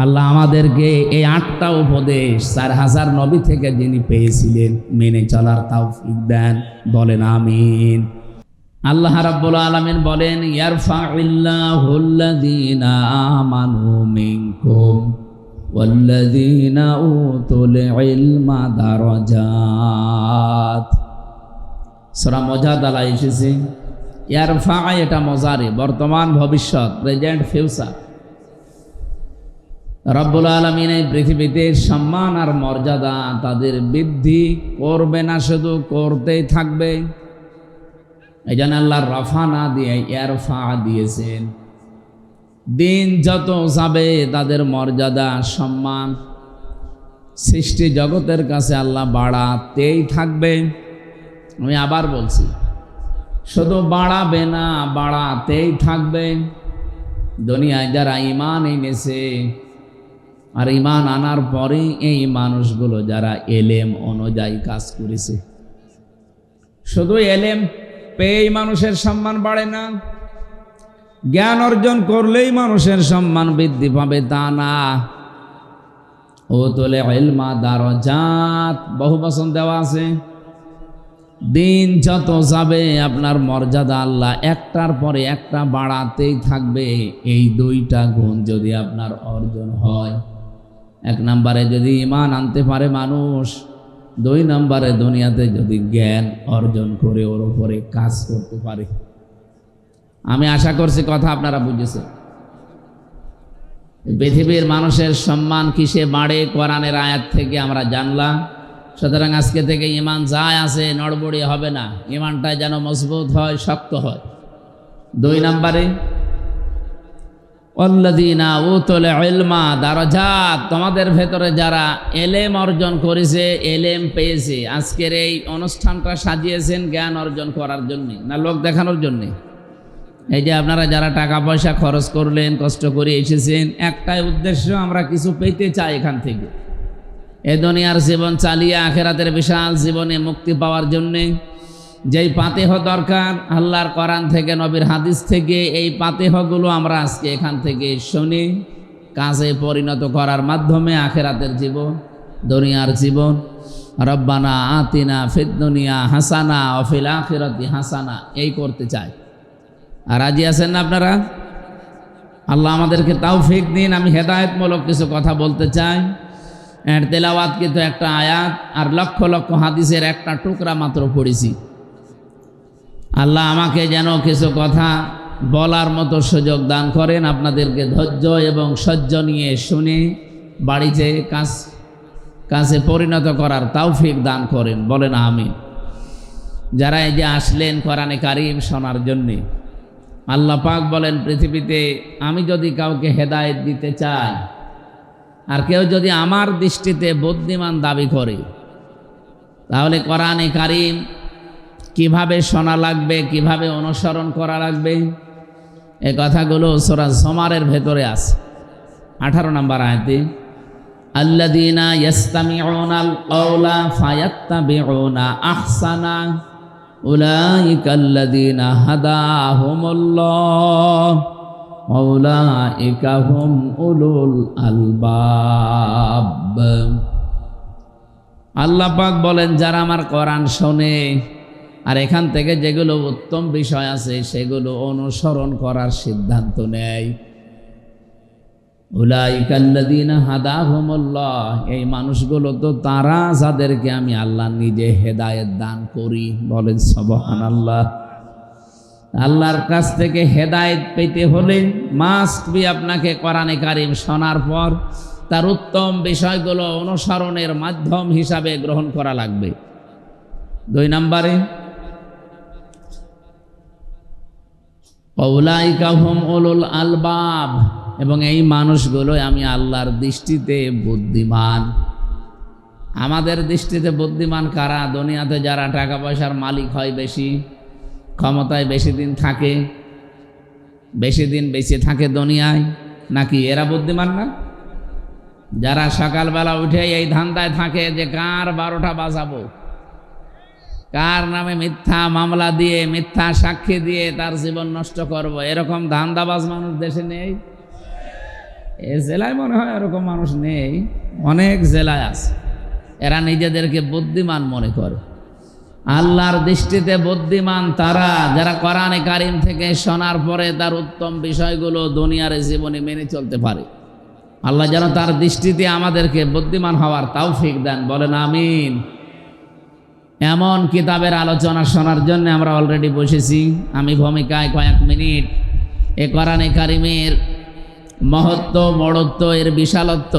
আল্লাহ আমাদেরকে এই 8টা উপদেশ 4000 নবী থেকে যিনি পেয়েছিলেন মেনে চলার তৌফিক দেন। বলেন আমিন। আল্লাহ রাব্বুল আলামিন বলেন, ইয়ারফাউল্লাহুল্লাযীনা আমানু মিনকুম ওয়াল্লাযীনা উতুল ইলমা দারাজাত। সূরা মুজাদালা এসেছে ইয়ারফা, এটা মুজারি, বর্তমান ভবিষ্যৎ, প্রেজেন্ট ফিউচার। রব্বুল আলামিন এই পৃথিবীতে সম্মান আর মর্যাদা তাদের বৃদ্ধি করবে না, শুধু করতেই থাকবে। এই জন্য আল্লাহ রফা না দিয়ে ইয়ারফা দিয়েছেন। দিন যত যাবে তাদের মর্যাদা সম্মান সৃষ্টি জগতের কাছে আল্লাহ বাড়াতেই থাকবে। আমি আবার বলছি, শুধু বাড়াবে না, বাড়াতেই থাকবে। দুনিয়ায় যারা ঈমান এনেছে আর ঈমান আনার পরে এই মানুষগুলো যারা এলেম অনুযায়ী কাজ করেছে, শুধু এলেম পেয়েই মানুষের সম্মান বাড়ে না, জ্ঞান অর্জন করলেই মানুষের সম্মান বৃদ্ধি পাবে তা না। উতুল ইলমা দারাজাত, বহু বচন দেওয়া আছে। দিন যত যাবে আপনার মর্যাদা আল্লাহ একটার পরে একটা বাড়াতেই থাকবে। এই 2টা গুণ যদি আপনার অর্জন হয়, 1 নম্বরে যদি ঈমান আনতে পারে মানুষ, 2 নম্বরে দুনিয়াতে যদি জ্ঞান অর্জন করে ওর উপরে কাজ করতে পারে। আমি আশা করছি কথা আপনারা বুঝেছেন। পৃথিবীর মানুষের সম্মান কিসে বাড়ে, কোরআনের আয়াত থেকে আমরা জানলাম। সুতরাং আজকে থেকে ঈমান যায় আছে নড়বড়ি হবে না, ঈমানটা যেন মজবুত হয়, শক্ত হয়। 2 নম্বরে ওয়াল্লাযীনা উতুল ইলমা দারাজাত, তোমাদের ভেতরে যারা এলেম অর্জন করেছে, এলেম পেয়েছে। আজকের এই অনুষ্ঠানটা সাজিয়েছেন জ্ঞান অর্জন করার জন্য না লোক দেখানোর জন্য? এই যে আপনারা যারা টাকা পয়সা খরচ করলেন, কষ্ট করে এসেছেন, একটাই উদ্দেশ্য, আমরা কিছু পেতে চাই এখান থেকে। এ দুনিয়ার জীবন চালিয়ে আখেরাতের বিশাল জীবনে মুক্তি পাওয়ার জন্যে যেই পাতেহ দরকার আল্লাহর কোরআন থেকে, নবীর হাদিস থেকে, এই পাতেহগুলো আমরা আজকে এখান থেকে শুনে কাজে পরিণত করার মাধ্যমে আখেরাতের জীবন, দুনিয়ার জীবন, রব্বানা আতিনা ফিদ দুনিয়া হাসানা ওয়া ফিল আখিরাতি হাসানা, এই করতে চাই। আর রাজি আছেন না আপনারা? আল্লাহ আমাদেরকে তৌফিক দিন। আমি হেদায়েতমূলক কিছু কথা বলতে চাই। এর তেলাওয়াত কিন্তু একটা আয়াত আর লক্ষ লক্ষ হাদিসের একটা টুকরা মাত্র পড়েছি। আল্লাহ আমাকে যেন কিছু কথা বলার মতো সুযোগ দান করেন, আপনাদেরকে ধৈর্য এবং সহ্য নিয়ে শুনে বাড়িতে কাজে পরিণত করার তৌফিক দান করেন, বলেন আমিন। যারা এই যে আসলেন কোরআনে কারীম শোনার জন্যে, আল্লাহ পাক বলেন পৃথিবীতে আমি যদি কাউকে হেদায়েত দিতে চাই, আর কেউ যদি আমার দৃষ্টিতে বুদ্ধিমান দাবি করে, তাহলে কোরআনে কারীম কিভাবে শোনা লাগবে, কিভাবে অনুসরণ করা লাগবে, এই কথাগুলো সূরা জুমারের ভেতরে আছে 18 নম্বর আয়াতে। আল্লাযীনা ইয়াসতামিউনাল কাওলা ফায়াত্তাবিউনা আহসানা উলাইকাল্লাযীনা হাদাহুমুল্লাহ ওয়া উলাইকা হুম উলুল আলবাব। আল্লাহ পাক বলেন যারা আমার কোরআন শোনে আর এখান থেকে যেগুলো উত্তম বিষয় আছে সেগুলো অনুসরণ করার সিদ্ধান্ত নেয়, উলাইকাল্লাযীনা হাদাহুমুল্লাহ, এই মানুষগুলো তো তারা যাদেরকে আমি আল্লাহ নিজে হেদায়েত দান করি, বলেন সুবহানাল্লাহ। আল্লাহর কাছ থেকে হেদায়েত পেতে হলে মাস্ট বি আপনাকে কোরআনে কারীম শোনার পর তার উত্তম বিষয়গুলো অনুসরণের মাধ্যম হিসাবে গ্রহণ করা লাগবে। 2 নম্বরে উলাইকা হুম উলুল আলবাব, এবং এই মানুষগুলো আমি আল্লাহর দৃষ্টিতে বুদ্ধিমান। আমাদের দৃষ্টিতে বুদ্ধিমান কারা? দুনিয়াতে যারা টাকা পয়সার মালিক হয়, বেশি ক্ষমতায় বেশি দিন থাকে, বেশি দিন বেঁচে থাকে দুনিয়ায়, নাকি এরা বুদ্ধিমান না? যারা সকালবেলা উঠে এই ধান্দায় থাকে যে কার 12টা বাজাবো, কার নামে মিথ্যা মামলা দিয়ে, মিথ্যা সাক্ষী দিয়ে তার জীবন নষ্ট করব, এরকম ধান্দাবাজ মানুষ দেশে নেই? এ জেলায় মনে হয় এরকম মানুষ নেই, অনেক জেলায় আছে। এরা নিজেদেরকে বুদ্ধিমান মনে করে। আল্লাহর দৃষ্টিতে বুদ্ধিমান তারা যারা কোরআনে কারীম থেকে শোনার পরে তার উত্তম বিষয়গুলো দুনিয়ার জীবনে মেনে চলতে পারে। আল্লাহ যেন তার দৃষ্টিতে আমাদেরকে বুদ্ধিমান হওয়ার তৌফিক দেন, বলেন আমিন। এমন কিতাবের আলোচনা শোনার জন্য আমরা অলরেডি বসেছি। আমি ভূমিকায় কয়েক মিনিট এ কোরআনে কারীমের মহত্ব, বড়ত্ব, এর বিশালত্ব,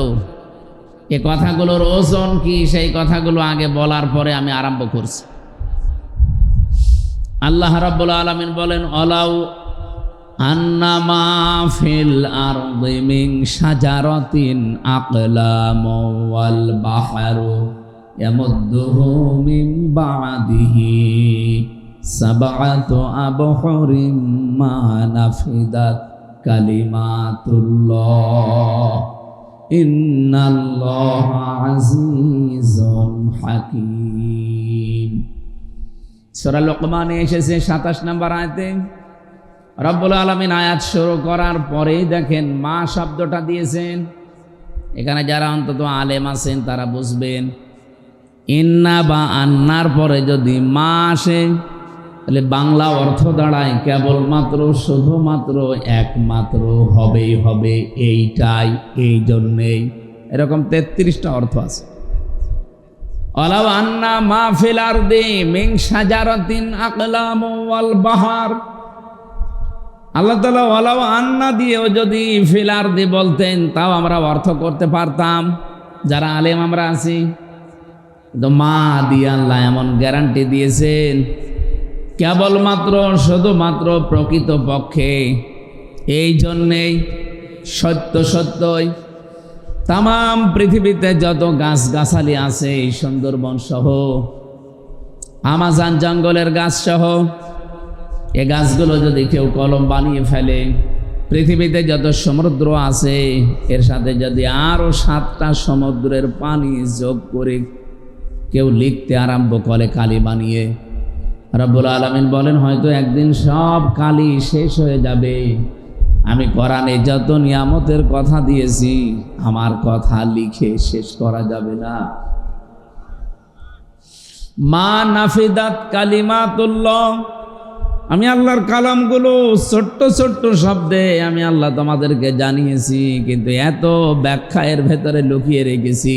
এ কথাগুলোর ওজন কি, সেই কথাগুলো আগে বলার পরে আমি আরম্ভ করছি। আল্লাহ রাব্বুল আলামিন বলেন, অলাউ আন্নামা ফিল আরদি মিন শাজারাতিন আকলামু ওয়াল বাহরু ইয়ামুদ্দুহু মিন বা'দিহি সাবআতু আবহুরিম মা নাফিদাত কালিমাতুল্লাহ ইন্নাল্লাহা আজিজুন হাকীম। সূরা লোকমানে এসেছে 27 নম্বর আয়াতে। রব্বুল আলামিন আয়াত শুরু করার পরেই দেখেন মা শব্দটা দিয়েছেন। এখানে যারা অন্তত আলেম আছেন তারা বুঝবেন, ইন্না বা আন্নার পরে যদি মা আসে তাহলে বাংলা অর্থ দাঁড়ায় কেবলমাত্র, শুধুমাত্র, একমাত্র, হবেই হবে, এইটাই, এই জন্যেই, এরকম 33টা অর্থ আছে। ওয়ালাউ আন্না মা ফিল আরদি মিন শাজারাতিন আকলামু ওয়াল বাহার, আল্লাহ তাআলা ওয়ালাউ আন্না দিয়েও যদি ফিল আরদি বলতেন তাও আমরা অর্থ করতে পারতাম, যারা আলেম আমরা আছি। কিন্তু মা দিয়ে আল্লাহ এমন গ্যারান্টি দিয়েছেন কেবলমাত্র, শুধুমাত্র, প্রকৃত পক্ষে, এই জন্যেই সত্য সত্যই তামাম পৃথিবীতে যত গাছগাছালি আছে, এই সুন্দরবন সহ, আমাজন জঙ্গলের গাছ সহ, এ গাছগুলো যদি কেউ কলম বানিয়ে ফেলে, পৃথিবীতে যত সমুদ্র আছে এর সাথে যদি আরো 7টা সমুদ্রের পানি যোগ করে কেউ লিখতে আরম্ভ করে কালি বানিয়ে, রব্বুল আলামিন বলেন হয়তো একদিন সব কালি শেষ হয়ে যাবে। আমি কোরআনে যত নিয়ামতের কথা দিয়েছি আমার কথা লিখে শেষ করা যাবে না। মা নাফিদাত কালিমাতুল্লাহ, আমি আল্লাহর কালামগুলো ছোট্ট ছোট্ট শব্দে আমি আল্লাহ তোমাদেরকে জানিয়েছি, কিন্তু এত ব্যাখ্যা এর ভেতরে লুকিয়ে রেখেছি।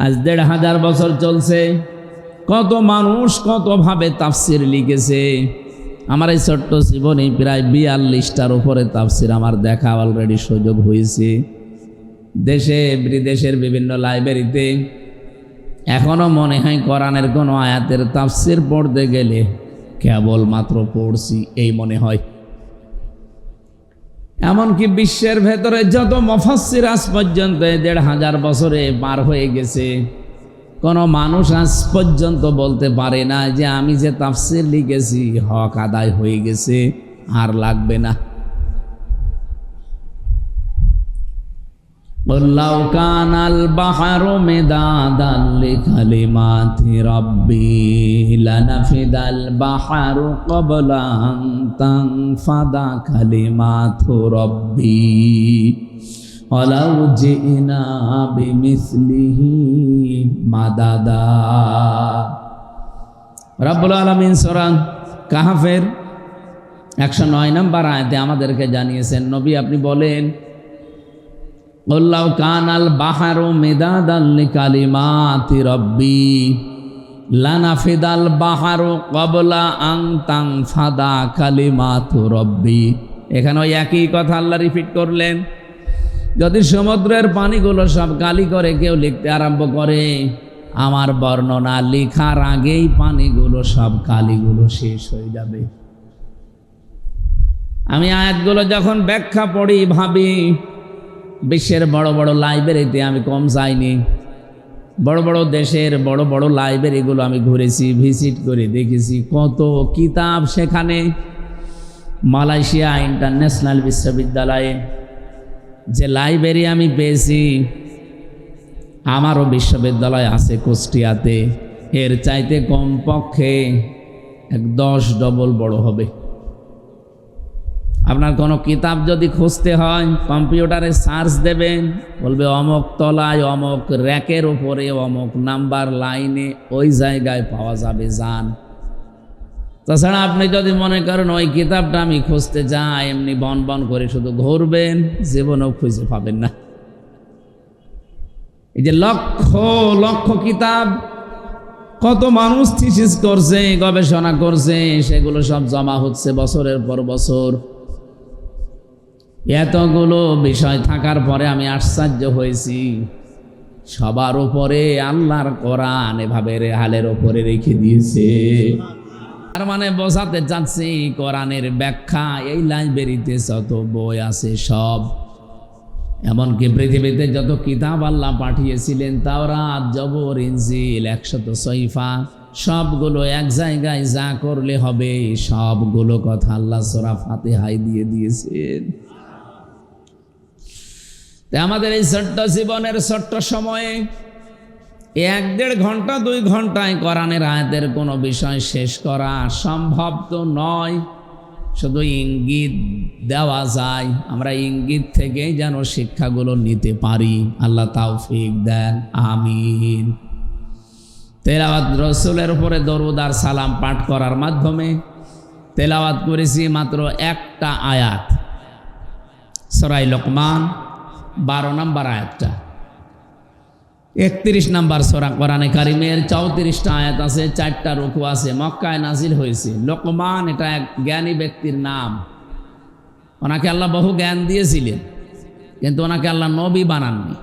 আজ 1500 বছর চলছে, কত মানুষ কতভাবে তাফসির লিখেছে। আমার এই ছোট্ট জীবনে প্রায় 42টার উপরে তাফসির আমার দেখা অলরেডি সুযোগ হয়েছে। দেশে বিদেশের বিভিন্ন লাইব্রেরিতে এখনো মনে হয় কোরআনের কোনো আয়াতের তাফসির পড়তে গেলে কেবলমাত্র পড়ছি এই মনে হয়। এমনকি বিশ্বের ভেতরে যত মুফাসসির আজ পর্যন্ত 1500 বছরে পার হয়ে গেছে, কোনো মানুষ আজ পর্যন্ত বলতে পারে না যে আমি যে তাফসির লিখেছি হক আদায় হয়ে গেছে, আর লাগবে না। লাউ কানাল বাহরু মিদাদান লিকালিমাতি রাব্বি লানাফিদাল বাহরু ক্বাবলা আন তানফাদা কালিমাতু রাব্বি ওয়ালাউ জিনা বিমিসলিহি মাদাদা। রব্বুল আলামিন সূরা কাহফের 109 নম্বর আয়াতে আমাদেরকে জানিয়েছেন, নবী আপনি বলেন লাউ কানাল বাহরু মিদাদান লিকালিমাতি রাব্বি লানাফিদাল বাহরু ক্বাবলা আন তানফাদা কালিমাতু রাব্বি। এখানে ওই একই কথা আল্লাহ রিপিট করলেন। যদি সমুদ্রের পানিগুলো সব কালি করে কেউ লিখতে আরম্ভ করে, আমার বর্ণনা লেখার আগেই পানিগুলো সব কালিগুলো শেষ হয়ে যাবে। আমি আয়াতগুলো যখন ব্যাখ্যা পড়ি ভাবি, বিশ্বের বড় বড় লাইব্রেরিতে আমি কম যাইনি, বড় বড় দেশের বড় বড় লাইব্রেরিগুলো আমি ঘুরেছি, ভিজিট করে দেখেছি কত কিতাব সেখানে। মালয়েশিয়া ইন্টারন্যাশনাল বিশ্ববিদ্যালয়ে যে লাইব্রেরি আমি পেয়েছি, আমারও বিশ্ববিদ্যালয় আছে কুষ্টিয়াতে, এর চাইতে কমপক্ষে 10 ডবল বড় হবে। আপনার কোনো কিতাব যদি খুঁজতে হয় কম্পিউটারে সার্চ দেবেন, বলবে অমুক তলায় অমুক র্যাকের উপরে অমুক নাম্বার লাইনে ওই জায়গায় পাওয়া যাবে, যান। তাছাড়া আপনি যদি মনে করেন ওই কিতাবটা আমি খুঁজতে যাই, এমনি বন বন করে শুধু ঘুরবেন, জীবনেও খুঁজে পাবেন না। এই যে লক্ষ লক্ষ কিতাব, কত মানুষ থিসিস করছে, গবেষণা করছে, সেগুলো সব জমা হচ্ছে বছরের পর বছর। এতগুলো বিষয় থাকার পরে আমি আশ্চর্য হয়েছি, সবার উপরে আল্লাহর কোরআন এভাবে রেহালের উপরে রেখে দিয়েছে। তার মানে বোঝাতে চাচ্ছি কোরআনের ব্যাখ্যা এই লাইব্রেরিতে যত বই আছে সব, এমনকি পৃথিবীতে যত কিতাব আল্লাহ পাঠিয়েছিলেন, তাওরাত, জবর, ইনজিল, 100 সহিফা, সবগুলো এক জায়গায় যা করলে হবে সবগুলো কথা আল্লাহ সূরা ফাতিহায় দিয়ে দিয়েছেন। আমাদের এই ছোট্ট জীবনের ছোট্ট সময়ে 1-1.5 ঘন্টা 2 ঘন্টায় কোরআনের আয়াতের কোনো বিষয় শেষ করা সম্ভব তো নয়। শুধু ইঙ্গিত দেওয়া যায়, আমরা ইঙ্গিত থেকেই যেন শিক্ষাগুলো নিতে পারি। আল্লাহ তাওফিক দেন, আমিন। তেলাওয়াত, রসুলের উপরে দরুদ আর সালাম পাঠ করার মাধ্যমে তেলাওয়াত করেছি মাত্র একটা আয়াত, সূরা লোকমান 12 নম্বর আয়াতটা। 31 নম্বর সূরা কোরআনে কারিমের 34টা আয়াত আছে, 4টা রুকু আছে, মক্কায় নাজিল হয়েছে। লোকমান এটা এক জ্ঞানী ব্যক্তির নাম, ওনাকে আল্লাহ বহু জ্ঞান দিয়েছিলেন, কিন্তু ওনাকে আল্লাহ নবী বানাননি।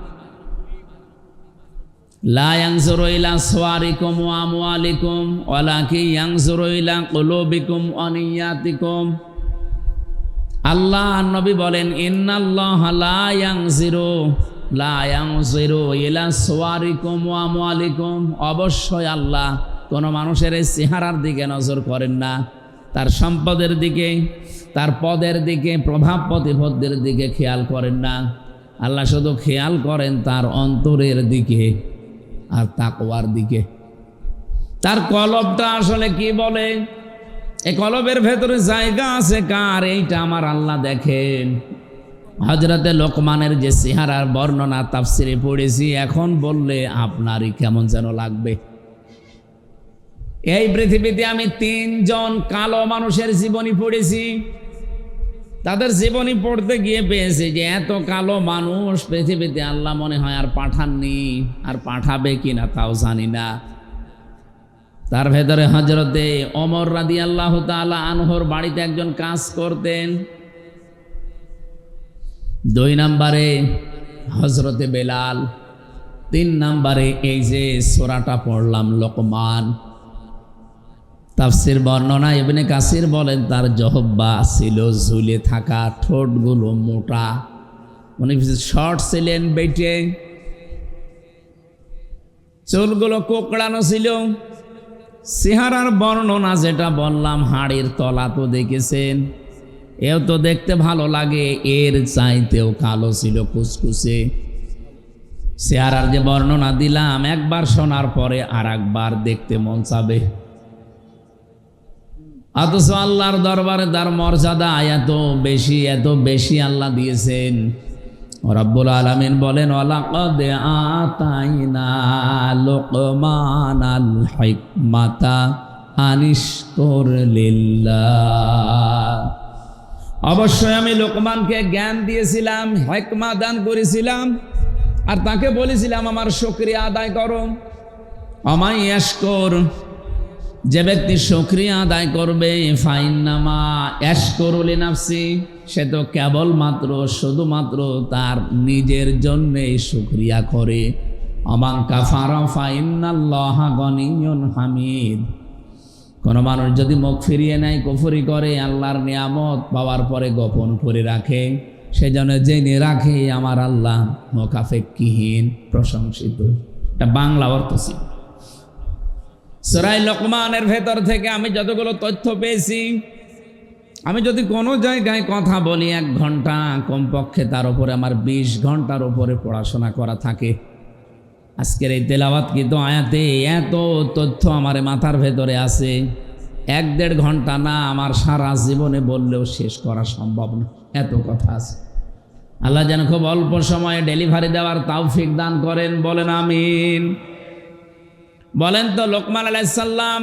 লা ইয়ানজুরু ইলা সুওয়ারিকুম ওয়া আমওয়ালিকুম ওয়ালাকিন ইয়ানজুরু ইলা কুলুবিকুম ওয়া নিয়াতিকুম। আল্লাহ নবী বলেন, ইন্নাল্লাহা লা ইয়ানজিরু ইলা সুওয়ারিকুম ওয়া আমওয়ালিকুম। অবশ্যই আল্লাহ কোনো মানুষের এই চেহারার দিকে নজর করেন না, তার সম্পদের দিকে, তার পদের দিকে, প্রভাব প্রতিপত্তির দিকে খেয়াল করেন না। আল্লাহ শুধু খেয়াল করেন তার অন্তরের দিকে আর তাকওয়ার দিকে। তার কলবটা আসলে কি বলে, এই কলবের ভেতরে জায়গা আছে কার, এইটা আমার আল্লাহ দেখেন। হযরতে লোকমানের যে চেহারার বর্ণনা তাফসিরে পড়েছি, এখন বললে আপনারই কেমন যেন লাগবে। এই পৃথিবীতে আমি 3 জন কালো মানুষের জীবনী পড়েছি। তাদের জীবনী পড়তে গিয়ে পেয়েছি যে এত কালো মানুষ পৃথিবীতে আল্লাহ মনে হয় আর পাঠাননি, আর পাঠাবে কিনা তাও জানি না। তার ভেতরে হযরতে ওমর রাদিয়াল্লাহু তাআলা আনহুর বাড়িতে একজন কাজ করতেন। 2 নম্বরে হযরতে বেলাল, 3 নম্বরে এই যে সূরাটা পড়লাম লোকমান। তাফসির বর্ণনা ইবনে কাসির বলেন তার জহব্বা ছিল ঝুলে থাকা, ঠোঁটগুলো মোটা, উনি শর্ট ছিলেন, বেটে, চুলগুলো কোকড়ানো ছিল। চেহারার বর্ণনা যেটা বললাম, হাড়ের তলা তো দেখেছেন, এও তো দেখতে ভালো লাগে, এর চাইতেও কালো ছিল, কুচকুচে। চেহারার যে বর্ণনা দিলাম, একবার শোনার পরে আর একবার দেখতে মন চাবে। অথচ আল্লাহর দরবারে তার মর্যাদা এত বেশি, এত বেশি আল্লাহ দিয়েছেন। রব্বুল আলামিন বলেন, ওয়ালাকাদ আতাইনা লুকমানাল হিকমাতা আনিশকুর লিল্লাহ। অবশ্যই আমি লোকমানকে জ্ঞান দিয়েছিলাম, হিকমা দান করেছিলাম, আর তাকে বলেছিলাম আমার শুকরিয়া আদায় করো। আমাই ইয়াশকুর, যে ব্যক্তি শুকরিয়া আদায় করবে, ফাইন্নামা ইয়াশকুরু লিনাফসি, সে তো কেবলমাত্র শুধুমাত্র তার নিজের জন্যই শুকরিয়া করে। আমান কাফারা ফাইন্নাল্লাহা গনিয়্যুন হামিদ। কোনো মানুষ যদি মুখ ফিরিয়ে নেয়, কুফরি করে, আল্লাহর নিয়ামত পাওয়ার পরে গোপন করে রাখে, সেজন্য জেনে রাখে আমার আল্লাহ মোকাফেক্ষিহীন, প্রশংসিত। এটা বাংলা অর্থ ছিল। সূরা লোকমানের ভেতর থেকে আমি যতগুলো তথ্য পেয়েছি, আমি যদি কোনো জায়গায় কথা বলি 1 ঘন্টা, কমপক্ষে তার উপরে আমার 20 ঘন্টার উপরে পড়াশোনা করা থাকে। আজকের এই তেলাওয়াতকৃত আয়াতে এত তথ্য আমার মাথার ভেতরে আছে, 1-1.5 ঘন্টা না, আমার সারা জীবনে বললেও শেষ করা সম্ভব না, এত কথা আছে। আল্লাহ যেন খুব অল্প সময়ে ডেলিভারি দেওয়ার তৌফিক দান করেন, বলেন আমিন। বলেন তো, লোকমান আলাইহিস সালাম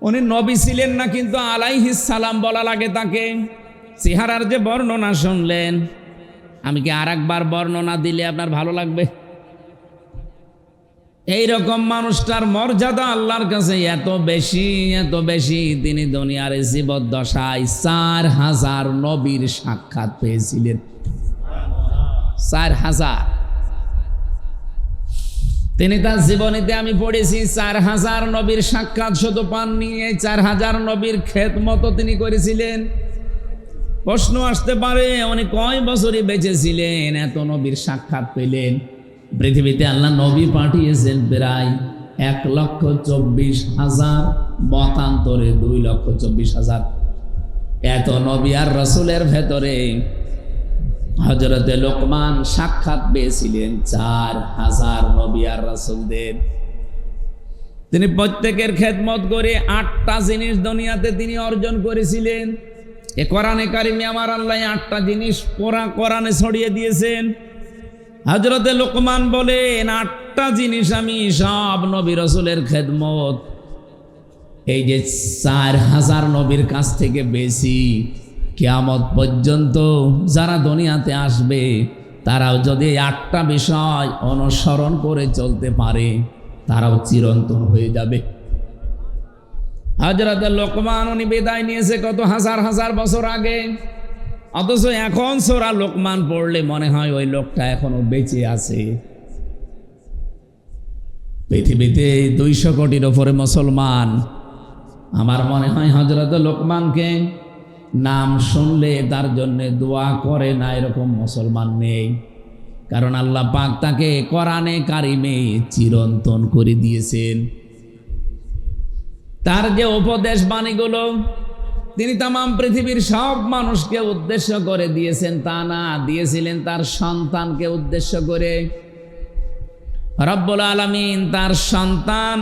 উনি নবী ছিলেন না, কিন্তু আলাইহিস সালাম বলা লাগে তাকে। চেহারার যে বর্ণনা শুনলেন, আমি কি আর একবার বর্ণনা দিলে আপনার ভালো লাগবে? এইরকম মানুষটার মর্যাদা আল্লাহর কাছে এত বেশি, এত বেশি, তিনি দুনিয়ার জীবদ্দশায় 4000 নবীর সাক্ষাৎ পেয়েছিলেন। 4000। তিনি তার জীবনীতে আমি পড়েছি 4000 নবীর সাক্ষাৎ শুধু পাননি, এই 4000 নবীর খেদমত তিনি করেছিলেন। প্রশ্ন আসতে পারে, উনি কয় বছরই বেঁচে ছিলেন, এত নবীর সাক্ষাৎ পেলেন? পৃথিবীতে আল্লাহ নবী পাঠিয়েছেন প্রায় 1,24,000, মতান্তরে 2,24,000। এত নবী আর রাসূলের ভেতরে হযরতে লোকমান সাক্ষাৎ পেয়েছিলেন 4000 নবী আর রাসূলদের। তিনি প্রত্যেকের খেদমত করে 8টা জিনিস দুনিয়াতে তিনি অর্জন করেছিলেন। এ কোরআনে কারিমে আমার আল্লাহ 8টা জিনিস পুরা কোরআনে ছড়িয়ে দিয়েছেন। হযরতে লোকমান বলেন, 8টা জিনিস আমি সব নবী রাসূলের খেদমত এই যে 4000 নবীর কাছ থেকে পেয়েছি। কিয়ামত পর্যন্ত যারা দুনিয়াতে আসবে, তারাও যদি 8টা বিষয় অনুসরণ করে চলতে পারে, তারাও চিরন্তন হয়ে যাবে। হযরতে লোকমান উনি বিদায় নিয়েছে কত হাজার হাজার বছর আগে, অথচ এখন সূরা লোকমান পড়লে মনে হয় ওই লোকটা এখনো বেঁচে আছে। পৃথিবীতে 200 কোটির উপরে মুসলমান। আমার মনে হয় হযরতে লোকমানকে নাম শুনলে তার জন্য দোয়া করে না এরকম মুসলমান নেই, কারণ আল্লাহ পাক তাকে কোরআনে কারিমে চিরন্তন করে দিয়েছেন। তার যে উপদেশ বাণীগুলো তিনি তাম পৃথিবীর সব মানুষকে উদ্দেশ্য করে দিয়েছেন তা না, দিয়েছিলেন তার সন্তানকে উদ্দেশ্য করে। রব্বুল আলামিন তার সন্তান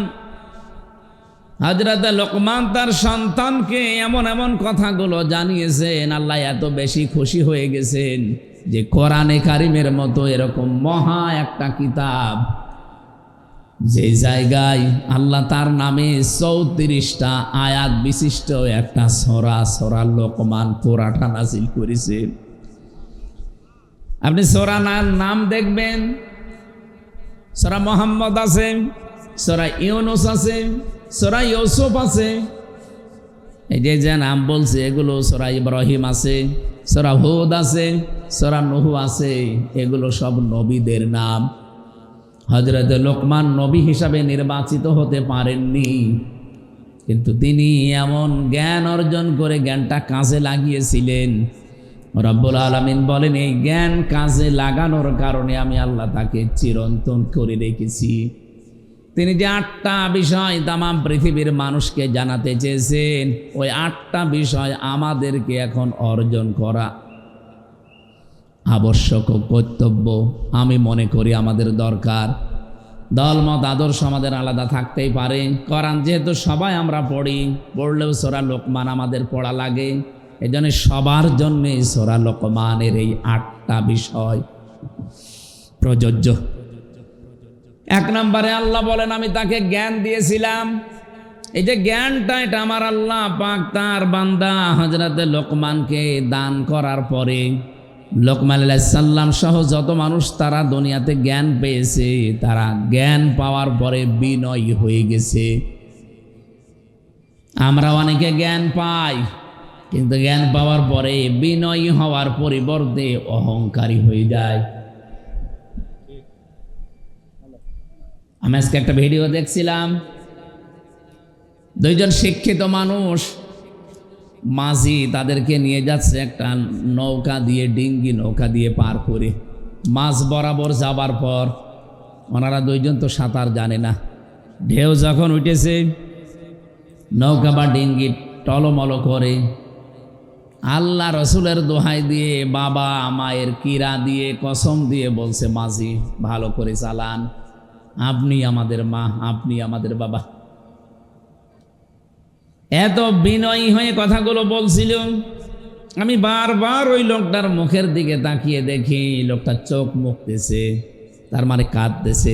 হযরত লোকমান তার সন্তানকে এমন এমন কথাগুলো জানিয়েছেন, আল্লাহ এত বেশি খুশি হয়ে গেছেন যে কোরআনে কারিমের মতো এরকম মহা একটা কিতাব, যে জায়গায় আল্লাহ তার নামে 34টা আয়াত বিশিষ্ট একটা সূরা লোকমান পুরাটা নাযিল করেছেন। আপনি সূরার নাম দেখবেন, সূরা মুহাম্মদ আছে, সূরা ইউনূস আছে, সূরা ইউসুফ আছে, এই যে নাম বলছে এগুলো, সূরা ইব্রাহিম আছে, সূরা হুদ আছে, সূরা নূহ আছে, এগুলো সব নবীদের নাম। হযরত লোকমান নবী হিসাবে নির্বাচিত হতে পারেননি, কিন্তু তিনি এমন জ্ঞান অর্জন করে জ্ঞানটা কাজে লাগিয়েছিলেন। রব্বুল আলামিন বলেন এই জ্ঞান কাজে লাগানোর কারণে আমি আল্লাহ তাকে চিরন্তন করে রেখেছি। তিনি যে 8টা বিষয় তাম পৃথিবীর মানুষকে জানাতে চেয়েছেন, ওই 8টা বিষয় আমাদেরকে এখন অর্জন করা আবশ্যক ও কর্তব্য আমি মনে করি আমাদের দরকার। দলমত আদর্শ আমাদের আলাদা থাকতেই পারে, কোরআন যেহেতু সবাই আমরা পড়ি, পড়লেও সূরা লোকমান আমাদের পড়া লাগে, এজন্য সবার জন্য সূরা লোকমানের এই 8টা বিষয় প্রযোজ্য। 1 নম্বরে আল্লাহ বলেন আমি তাকে জ্ঞান দিয়েছিলাম। এই যে জ্ঞানটা, এটা আমার আল্লাহ পাক তার বান্দা হযরত লোকমানকে দান করার পরে, লোকমান আলাইহিস সালাম সহ যত মানুষ তারা দুনিয়াতে জ্ঞান পেয়েছে, তারা জ্ঞান পাওয়ার পরে বিনয়ী হয়ে গেছে। আমরা অনেকে জ্ঞান পাই, কিন্তু জ্ঞান পাওয়ার পরে বিনয়ী হওয়ার পরিবর্তে অহংকারী হয়ে যায়। আমি আজকে একটা ভিডিও দেখছিলাম, 2 জন শিক্ষিত মানুষ মাঝি তাদেরকে নিয়ে যাচ্ছে একটা নৌকা দিয়ে, ডিঙ্গি নৌকা দিয়ে পার করে মাছ বরাবর যাবার পর, ওনারা 2 জন তো সাঁতার জানে না, ঢেউ যখন উঠেছে নৌকা বা ডিঙ্গি টলমল করে, আল্লাহ রসুলের দোহাই দিয়ে, বাবা মায়ের কিরা দিয়ে, কসম দিয়ে বলছে মাঝি ভালো করে চালান, আপনি আমাদের মা, আপনি আমাদের বাবা। এত বিনয়ী হয়ে কথাগুলো বলছিল। আমি বারবার ওই লোকটার মুখের দিকে তাকিয়ে দেখি, লোকটা চোখ মুখতেছে, তার মানে কাঁদতেছে।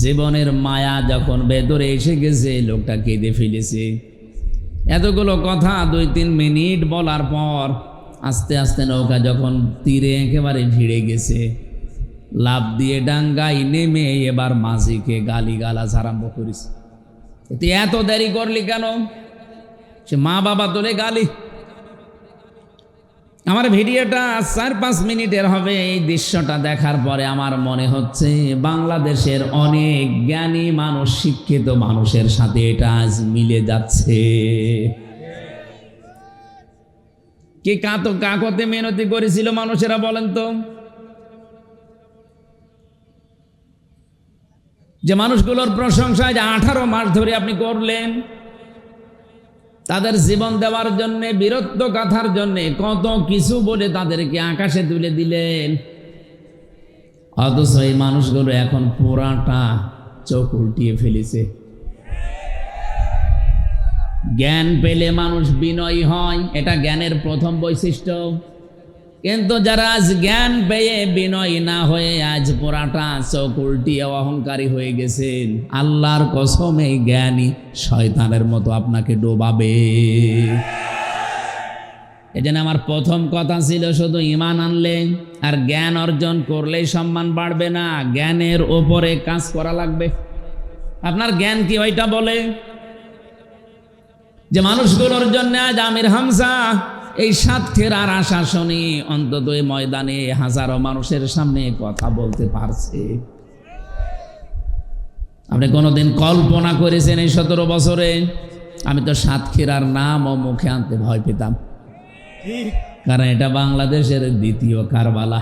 জীবনের মায়া যখন ভেতরে এসে গেছে, লোকটা কেঁদে ফেলেছে। এতগুলো কথা 2-3 মিনিট বলার পর আস্তে আস্তে নৌকা যখন তীরে একেবারে ভিড়ে গেছে, লাফ দিয়ে ডাঙ্গায় নেমে এবার মাঝিকে গালিগালাজ আরম্ভ করেছে। এত দেরি করলি কেন? সে মা বাবা তোলে গালি। আমার ভিডিওটা 4-5 মিনিটের হবে। এই দৃশ্যটা দেখার পরে আমার মনে হচ্ছে বাংলাদেশের অনেক জ্ঞানী মানুষ, শিক্ষিত মানুষের সাথে এটা আজ মিলে যাচ্ছে। কি কাকতে মেহনতি করেছিল মানুষেরা বলেন তো? যে মানুষগুলোর প্রশংসায় যে 18 মাস ধরে আপনি করলেন, তাদের জীবন দেওয়ার জন্যে, বীরত্ব গাথার জন্যে কত কিছু বলে তাদেরকে আকাশে তুলে দিলেন, অথচ এই মানুষগুলো এখন পুরাটা চোখ উল্টিয়ে ফেলেছে। জ্ঞান পেলে মানুষ বিনয়ী হয়, এটা জ্ঞানের প্রথম বৈশিষ্ট্য। কিন্তু যারা আজ জ্ঞান পেয়ে বিনয়ী না হয়ে আজ পুরাটা চোখ উল্টিয়ে অহংকারী হয়ে গেছেন, আল্লাহর কসম এই জ্ঞানী শয়তানের মতো আপনাকে ডোবাবে। এজন্য আমার প্রথম কথা ছিল শুধু ঈমান আনলে আর জ্ঞান অর্জন করলেই সম্মান বাড়বে না, জ্ঞানের ওপরে কাজ করা লাগবে। আপনার জ্ঞান কি ওইটা বলে যে মানুষগুলোর জন্য আজ আমির হামজা এই সাতক্ষীরার আশা শুনি অন্তত এই ময়দানে হাজারো মানুষের সামনে কথা বলতে পারছে? আপনি কোনোদিন কল্পনা করেছেন এই 17 বছরে? আমি তো সাতক্ষীরার নাম ও মুখে আনতে ভয় পেতাম, কারণ এটা বাংলাদেশের দ্বিতীয় কারবালা।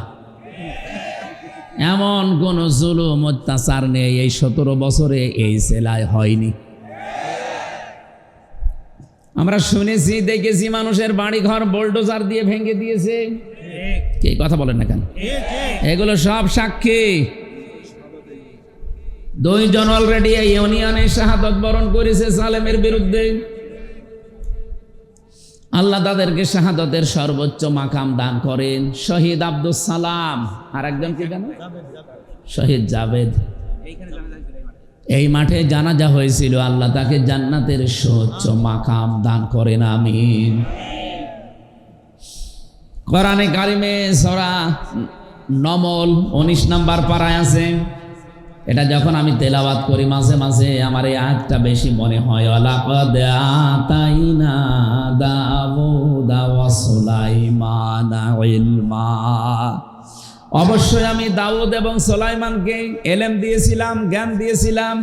এমন কোন জুলুম অত্যাচার নেই এই 17 বছরে এই জেলায় হয়নি। আমরা শুনেছি দেখেছি মানুষের বাড়ি ঘর বোল্ডোজার দিয়ে ভেঙে দিয়েছে। কি কথা বলেন না কেন? এগুলো সব সাক্ষী। 2 জন অলরেডি এই ইউনিয়নে শাহাদত বরণ করেছে সালেমের বিরুদ্ধে। আল্লাহ তাদেরকে শাহাদতের সর্বোচ্চ মাকাম দান করেন। শহীদ আব্দুল সালাম, আর একজন কি জানো? শহীদ জাভেদ। এই মাঠে জানাজা হয়েছিল, আল্লাহ তাকে জান্নাতের সর্বোচ্চ মাকাম দান করেন, আমিন। কোরআনে কারিমে সূরা নমল 19 নম্বর পারায় আছে। এটা যখন আমি তেলাওয়াত করি মাঝে মাঝে আমার এই আয়াতটা বেশি মনে হয়। ওয়ালাকাদ আতাইনা দাউদা ওয়া সুলাইমানা ইলমা, অবশ্যই আমি দাউদ এবং সুলাইমানকে ইলম দিয়েছিলাম, জ্ঞান দিয়েছিলাম।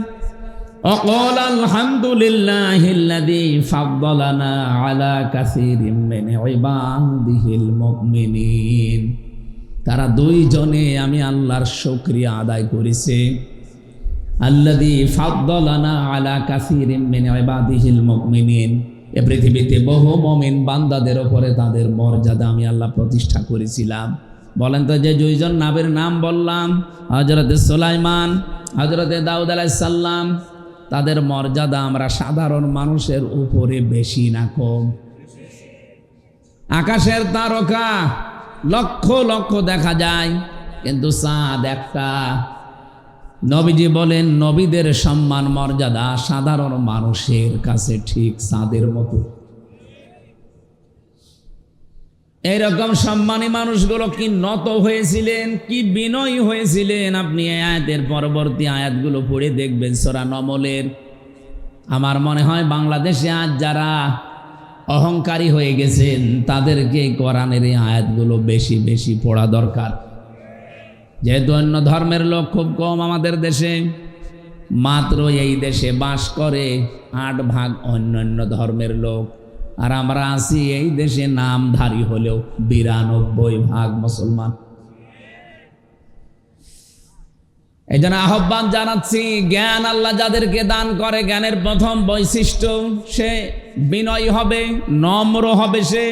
ওয়াকাল আলহামদুলিল্লাহিল্লাযী ফাদ্দালানা আলা কাসীরিম মিন ইবাদিহিল মুমিনিন। তারা 2 জনে আমি আল্লাহর শুকরিয়া আদায় করেছে। আল্লাযী ফাদ্দালানা আলা কাসীরিম মিন ইবাদিহিল মুমিনিন, এই পৃথিবীতে বহু মুমিন বান্দাদের উপরে তাদের মর্যাদা আমি আল্লাহ প্রতিষ্ঠা করেছিলাম। বলেন তো, যে 2 জন নবীর নাম বললাম, হযরতে সুলাইমান, হযরতে দাউদ আলাইহিস সালাম, তাদের মর্যাদা আমরা সাধারণ মানুষের উপরে বেশি না কম? আকাশের তারকা লক্ষ লক্ষ দেখা যায়, কিন্তু চাঁদ একটা। নবীজি বলেন নবীদের সম্মান মর্যাদা সাধারণ মানুষের কাছে ঠিক চাঁদের মতো। এইরকম সম্মানী মানুষগুলো কি নত হয়েছিলেন, কি বিনয়ী হয়েছিলেন, আপনি এই আয়াতের পরবর্তী আয়াতগুলো পড়ে দেখবেন সূরা নমলের। আমার মনে হয় বাংলাদেশে আজ যারা অহংকারী হয়ে গেছেন তাদেরকে কোরআনের এই আয়াতগুলো বেশি বেশি পড়া দরকার। যেহেতু অন্য ধর্মের লোক খুব কম আমাদের দেশে, মাত্র এই দেশে বাস করে 8 ভাগ অন্যান্য ধর্মের লোক, আর আমরা আছি এই দেশে নামধারী হলেও 92 ভাগ মুসলমান। এই জন্য আহ্বান জানাচ্ছি, জ্ঞান আল্লাহ যাদেরকে দান করে, জ্ঞানের প্রথম বৈশিষ্ট্য সে বিনয়ী হবে, নম্র হবে। সে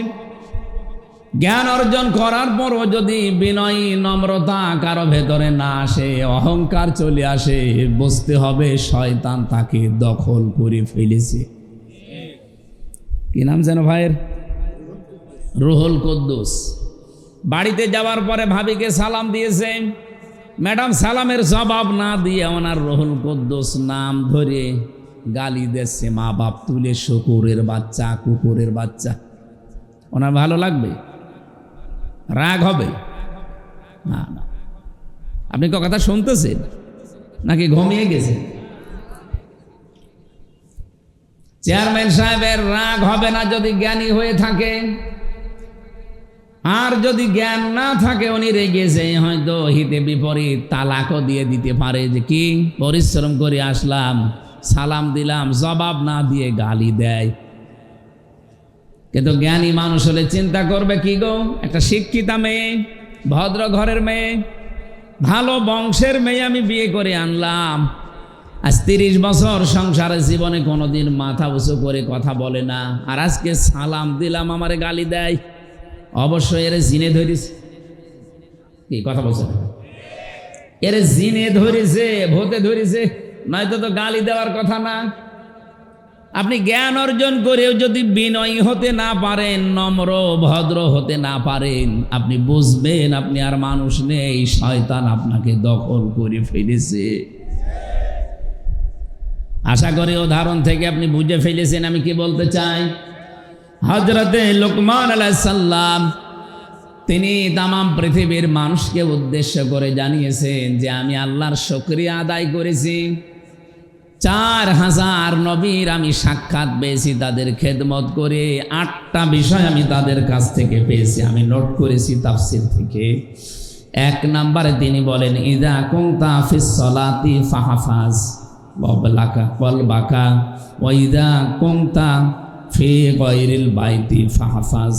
জ্ঞান অর্জন করার পরও যদি বিনয়ী নম্রতা কারো ভেতরে না আসে, অহংকার চলে আসে, বুঝতে হবে শয়তান তাকে দখল করে ফেলেছে। কি নাম যেন ভাইয়ের? রুহুল কুদ্দুস। বাড়িতে যাওয়ার পরে ভাবিকে সালাম দিয়েছে, ম্যাডাম সালামের জবাব না দিয়ে ওনার রুহুল কুদ্দুস নাম ধরে গালি দিচ্ছে, মা বাপ তুলে, শুকুরের বাচ্চা, কুকুরের বাচ্চা। ওনার ভালো লাগবে? রাগ হবে? না না। আপনি কথা শুনতেছেন নাকি ঘুমিয়ে গেছেন? চেয়ারম্যান সাহেবের রাগ হবে না যদি জ্ঞানী হয়ে থাকে, আর যদি জ্ঞান না থাকে উনি রেগে যায়, হয়তো হিতে বিপরীত তালাকও দিয়ে দিতে পারে। যে কি পরিশ্রম করে আসলাম, সালাম দিলাম, জবাব না দিয়ে গালি দেয়। কিন্তু জ্ঞানী মানুষ হলে চিন্তা করবে, কি গো, একটা শিক্ষিতা মেয়ে, ভদ্র ঘরের মেয়ে, ভালো বংশের মেয়ে আমি বিয়ে করে আনলাম, আজ 30 বছর সংসারের জীবনে কোনোদিন মাথা উঁচু করে কথা বলে না, আর আজকে সালাম দিলাম আমারে গালি দেয়। অবশ্যই এর জিনে ধরেছে। কি কথা বলছে? এর জিনে ধরেছে, ভূতে ধরেছে, নয়তো তো গালি দেওয়ার কথা না। আপনি জ্ঞান অর্জন করেও যদি বিনয়ী হতে না পারেন, নম্র ভদ্র হতে না পারেন, আপনি বুঝবেন আপনি আর মানুষ নেই, শয়তান আপনাকে দখল করে ফেলেছে। আশা করি উদাহরণ থেকে আপনি বুঝে ফেলেছেন আমি কি বলতে চাই। হযরতে লুকমান আলাইহিস সালাম তিনি তামাম পৃথিবীর মানুষকে উদ্দেশ্য করে জানিয়েছেন যে আমি আল্লাহর শুকরিয়া আদায় করেছি। 4000 নবীর আমি সাক্ষাৎ পেয়েছি, তাদের খেদমত করে 8টা বিষয় আমি তাদের কাছ থেকে পেয়েছি, আমি নোট করেছি তাফসীর থেকে। 1 নম্বরে তিনি বলেন, ইযা কুনতা ফিস সালাতি ফাহফাজ কলবাকা ওয়া ইযা কুনতা ফি গায়রিল বাইতি ফাহফাজ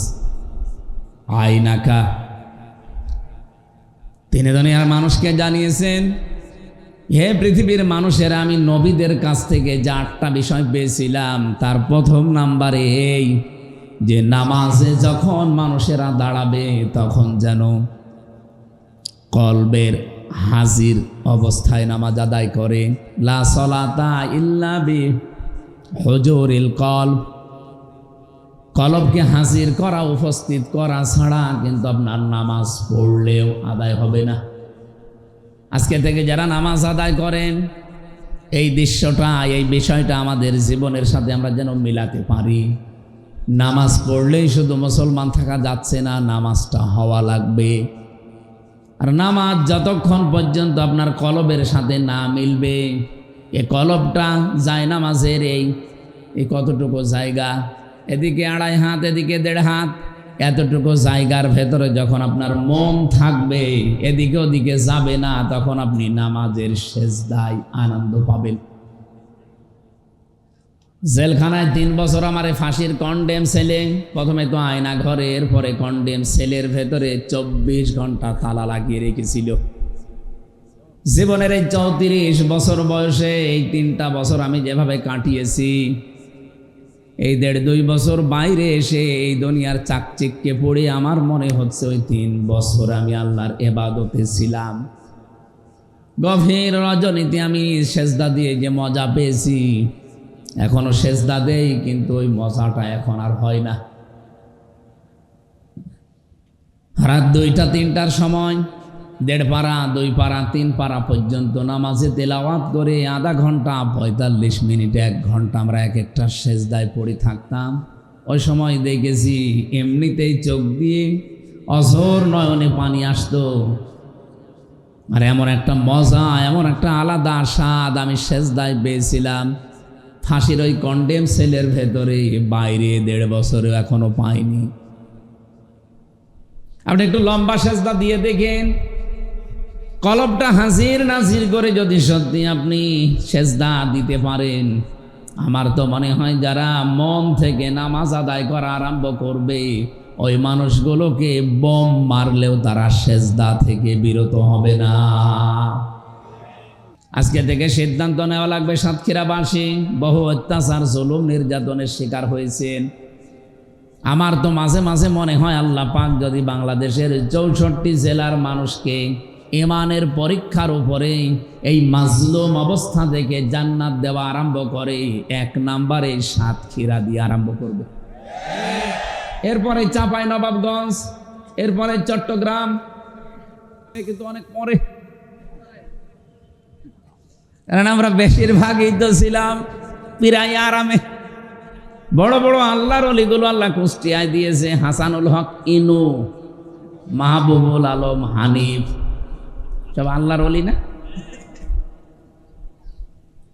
আইনাকা। তিনি দুনিয়ার মানুষকে জানিয়েছেন হে পৃথিবীর মানুষেরা, আমি নবীদের কাছ থেকে যে 8টা বিষয় পেয়েছিলাম তার প্রথম নাম্বারে এই যে নামাজে যখন মানুষেরা দাঁড়াবে তখন যেন কলবের হাজির অবস্থায় নামাজ আদায় করে। লা সলাতা ইল্লা বি হুজুরিল কলব, কলবকে হাজির করা, উপস্থিত করা ছাড়া কিন্তু আপনার নামাজ পড়লেও আদায় হবে না। আজকে থেকে যারা নামাজ আদায় করেন এই দৃশ্যটা, এই বিষয়টা আমাদের জীবনের সাথে আমরা যেন মিলাতে পারি। নামাজ পড়লেই শুধু মুসলমান থাকা যাচ্ছে না, নামাজটা হওয়া লাগবে। আর নামাজ যতক্ষণ পর্যন্ত আপনার কলবের সাথে না মিলবে, এ কলবটা যায় নামাজের এই কতটুকু জায়গা, এদিকে 2.5 হাত এদিকে 1.5 হাত, এতটুকু জায়গার ভেতরে যখন আপনার মন থাকবে এদিকে ওদিকে যাবে না, তখন আপনি নামাজের সেজদায় আনন্দ পাবেন। জেলখানায় 3 বছর আমারে ফাঁসির কন্ডেম সেলে, প্রথমে তো আয়না ঘরে, এরপরে কন্ডেম সেলের ভেতরে 24 ঘন্টা তালা লাগিয়ে রেখেছিল। জীবনের এই 34 বছর বয়সে এই 3টা বছর আমি যেভাবে কাটিয়েছি, এই 1.5-2 বছর বাইরে এসে এই দুনিয়ার চাকচিক্যে পড়ে আমার মনে হচ্ছে ওই 3 বছর আমি আল্লাহর ইবাদতে ছিলাম। গভীর রজনীতে আমি সেজদা দিয়ে যে মজা পেয়েছি, এখনো সেজদা দেই, কিন্তু ওই মজাটা এখন আর হয় না। রাত 2টা-3টার সময় 1.5 পারা 2 পারা 3 পারা পর্যন্ত নামাজে তেলাওয়াত করে আধা ঘন্টা 45 মিনিট 1 ঘন্টা আমরা এক একটা সেজদায় পড়ে থাকতাম। ওই সময় দেখেছি এমনিতেই চোখ দিয়ে অঝোর নয়নে পানি আসতো। আর এমন একটা মজা, এমন একটা আলাদা স্বাদ আমি সেজদায় পেয়েছিলাম, ফাঁসির ওই কন্ডেম সেলের ভেতরে, বাইরে 1.5 বছরে এখনো পাইনি। আপনি একটু লম্বা সেজদা দিয়ে দেখেন, কলবটা হাজির নাজির করে যদি সত্যি আপনি সেজদা দিতে পারেন, আমার তো মনে হয় যারা মন থেকে নামাজ আদায় করা আরম্ভ করবে, ওই মানুষগুলোকে বোম মারলেও তারা সেজদা থেকে বিরত হবে না। আজকে থেকে সিদ্ধান্ত নেওয়া লাগবে। সাতক্ষীরাবাসী বহু অত্যাচার, জুলুম, নির্যাতনের শিকার হয়েছেন। আমার তো মাঝে মাঝে মনে হয় আল্লাহ পাক যদি বাংলাদেশের 64 জেলার মানুষকে ইমানের পরীক্ষার উপরে এই মাজলুম অবস্থা থেকে জান্নাত দেওয়া আরম্ভ করে, 1 নম্বরে সাতক্ষীরা দিয়ে আরম্ভ করবে, এরপরে চাঁপাইনবাবগঞ্জ, এরপরে চট্টগ্রাম, কিন্তু অনেক পরে। কারণ আমরা বেশিরভাগই তো ছিলাম পিরাই আরামে। বড় বড় আল্লাহর ওলিগুলো আল্লাহ কুষ্টিয়ায় দিয়েছে। হাসানুল হক ইনু, মাহবুবুল আলম হানিফ, সব আল্লাহর ওলি না?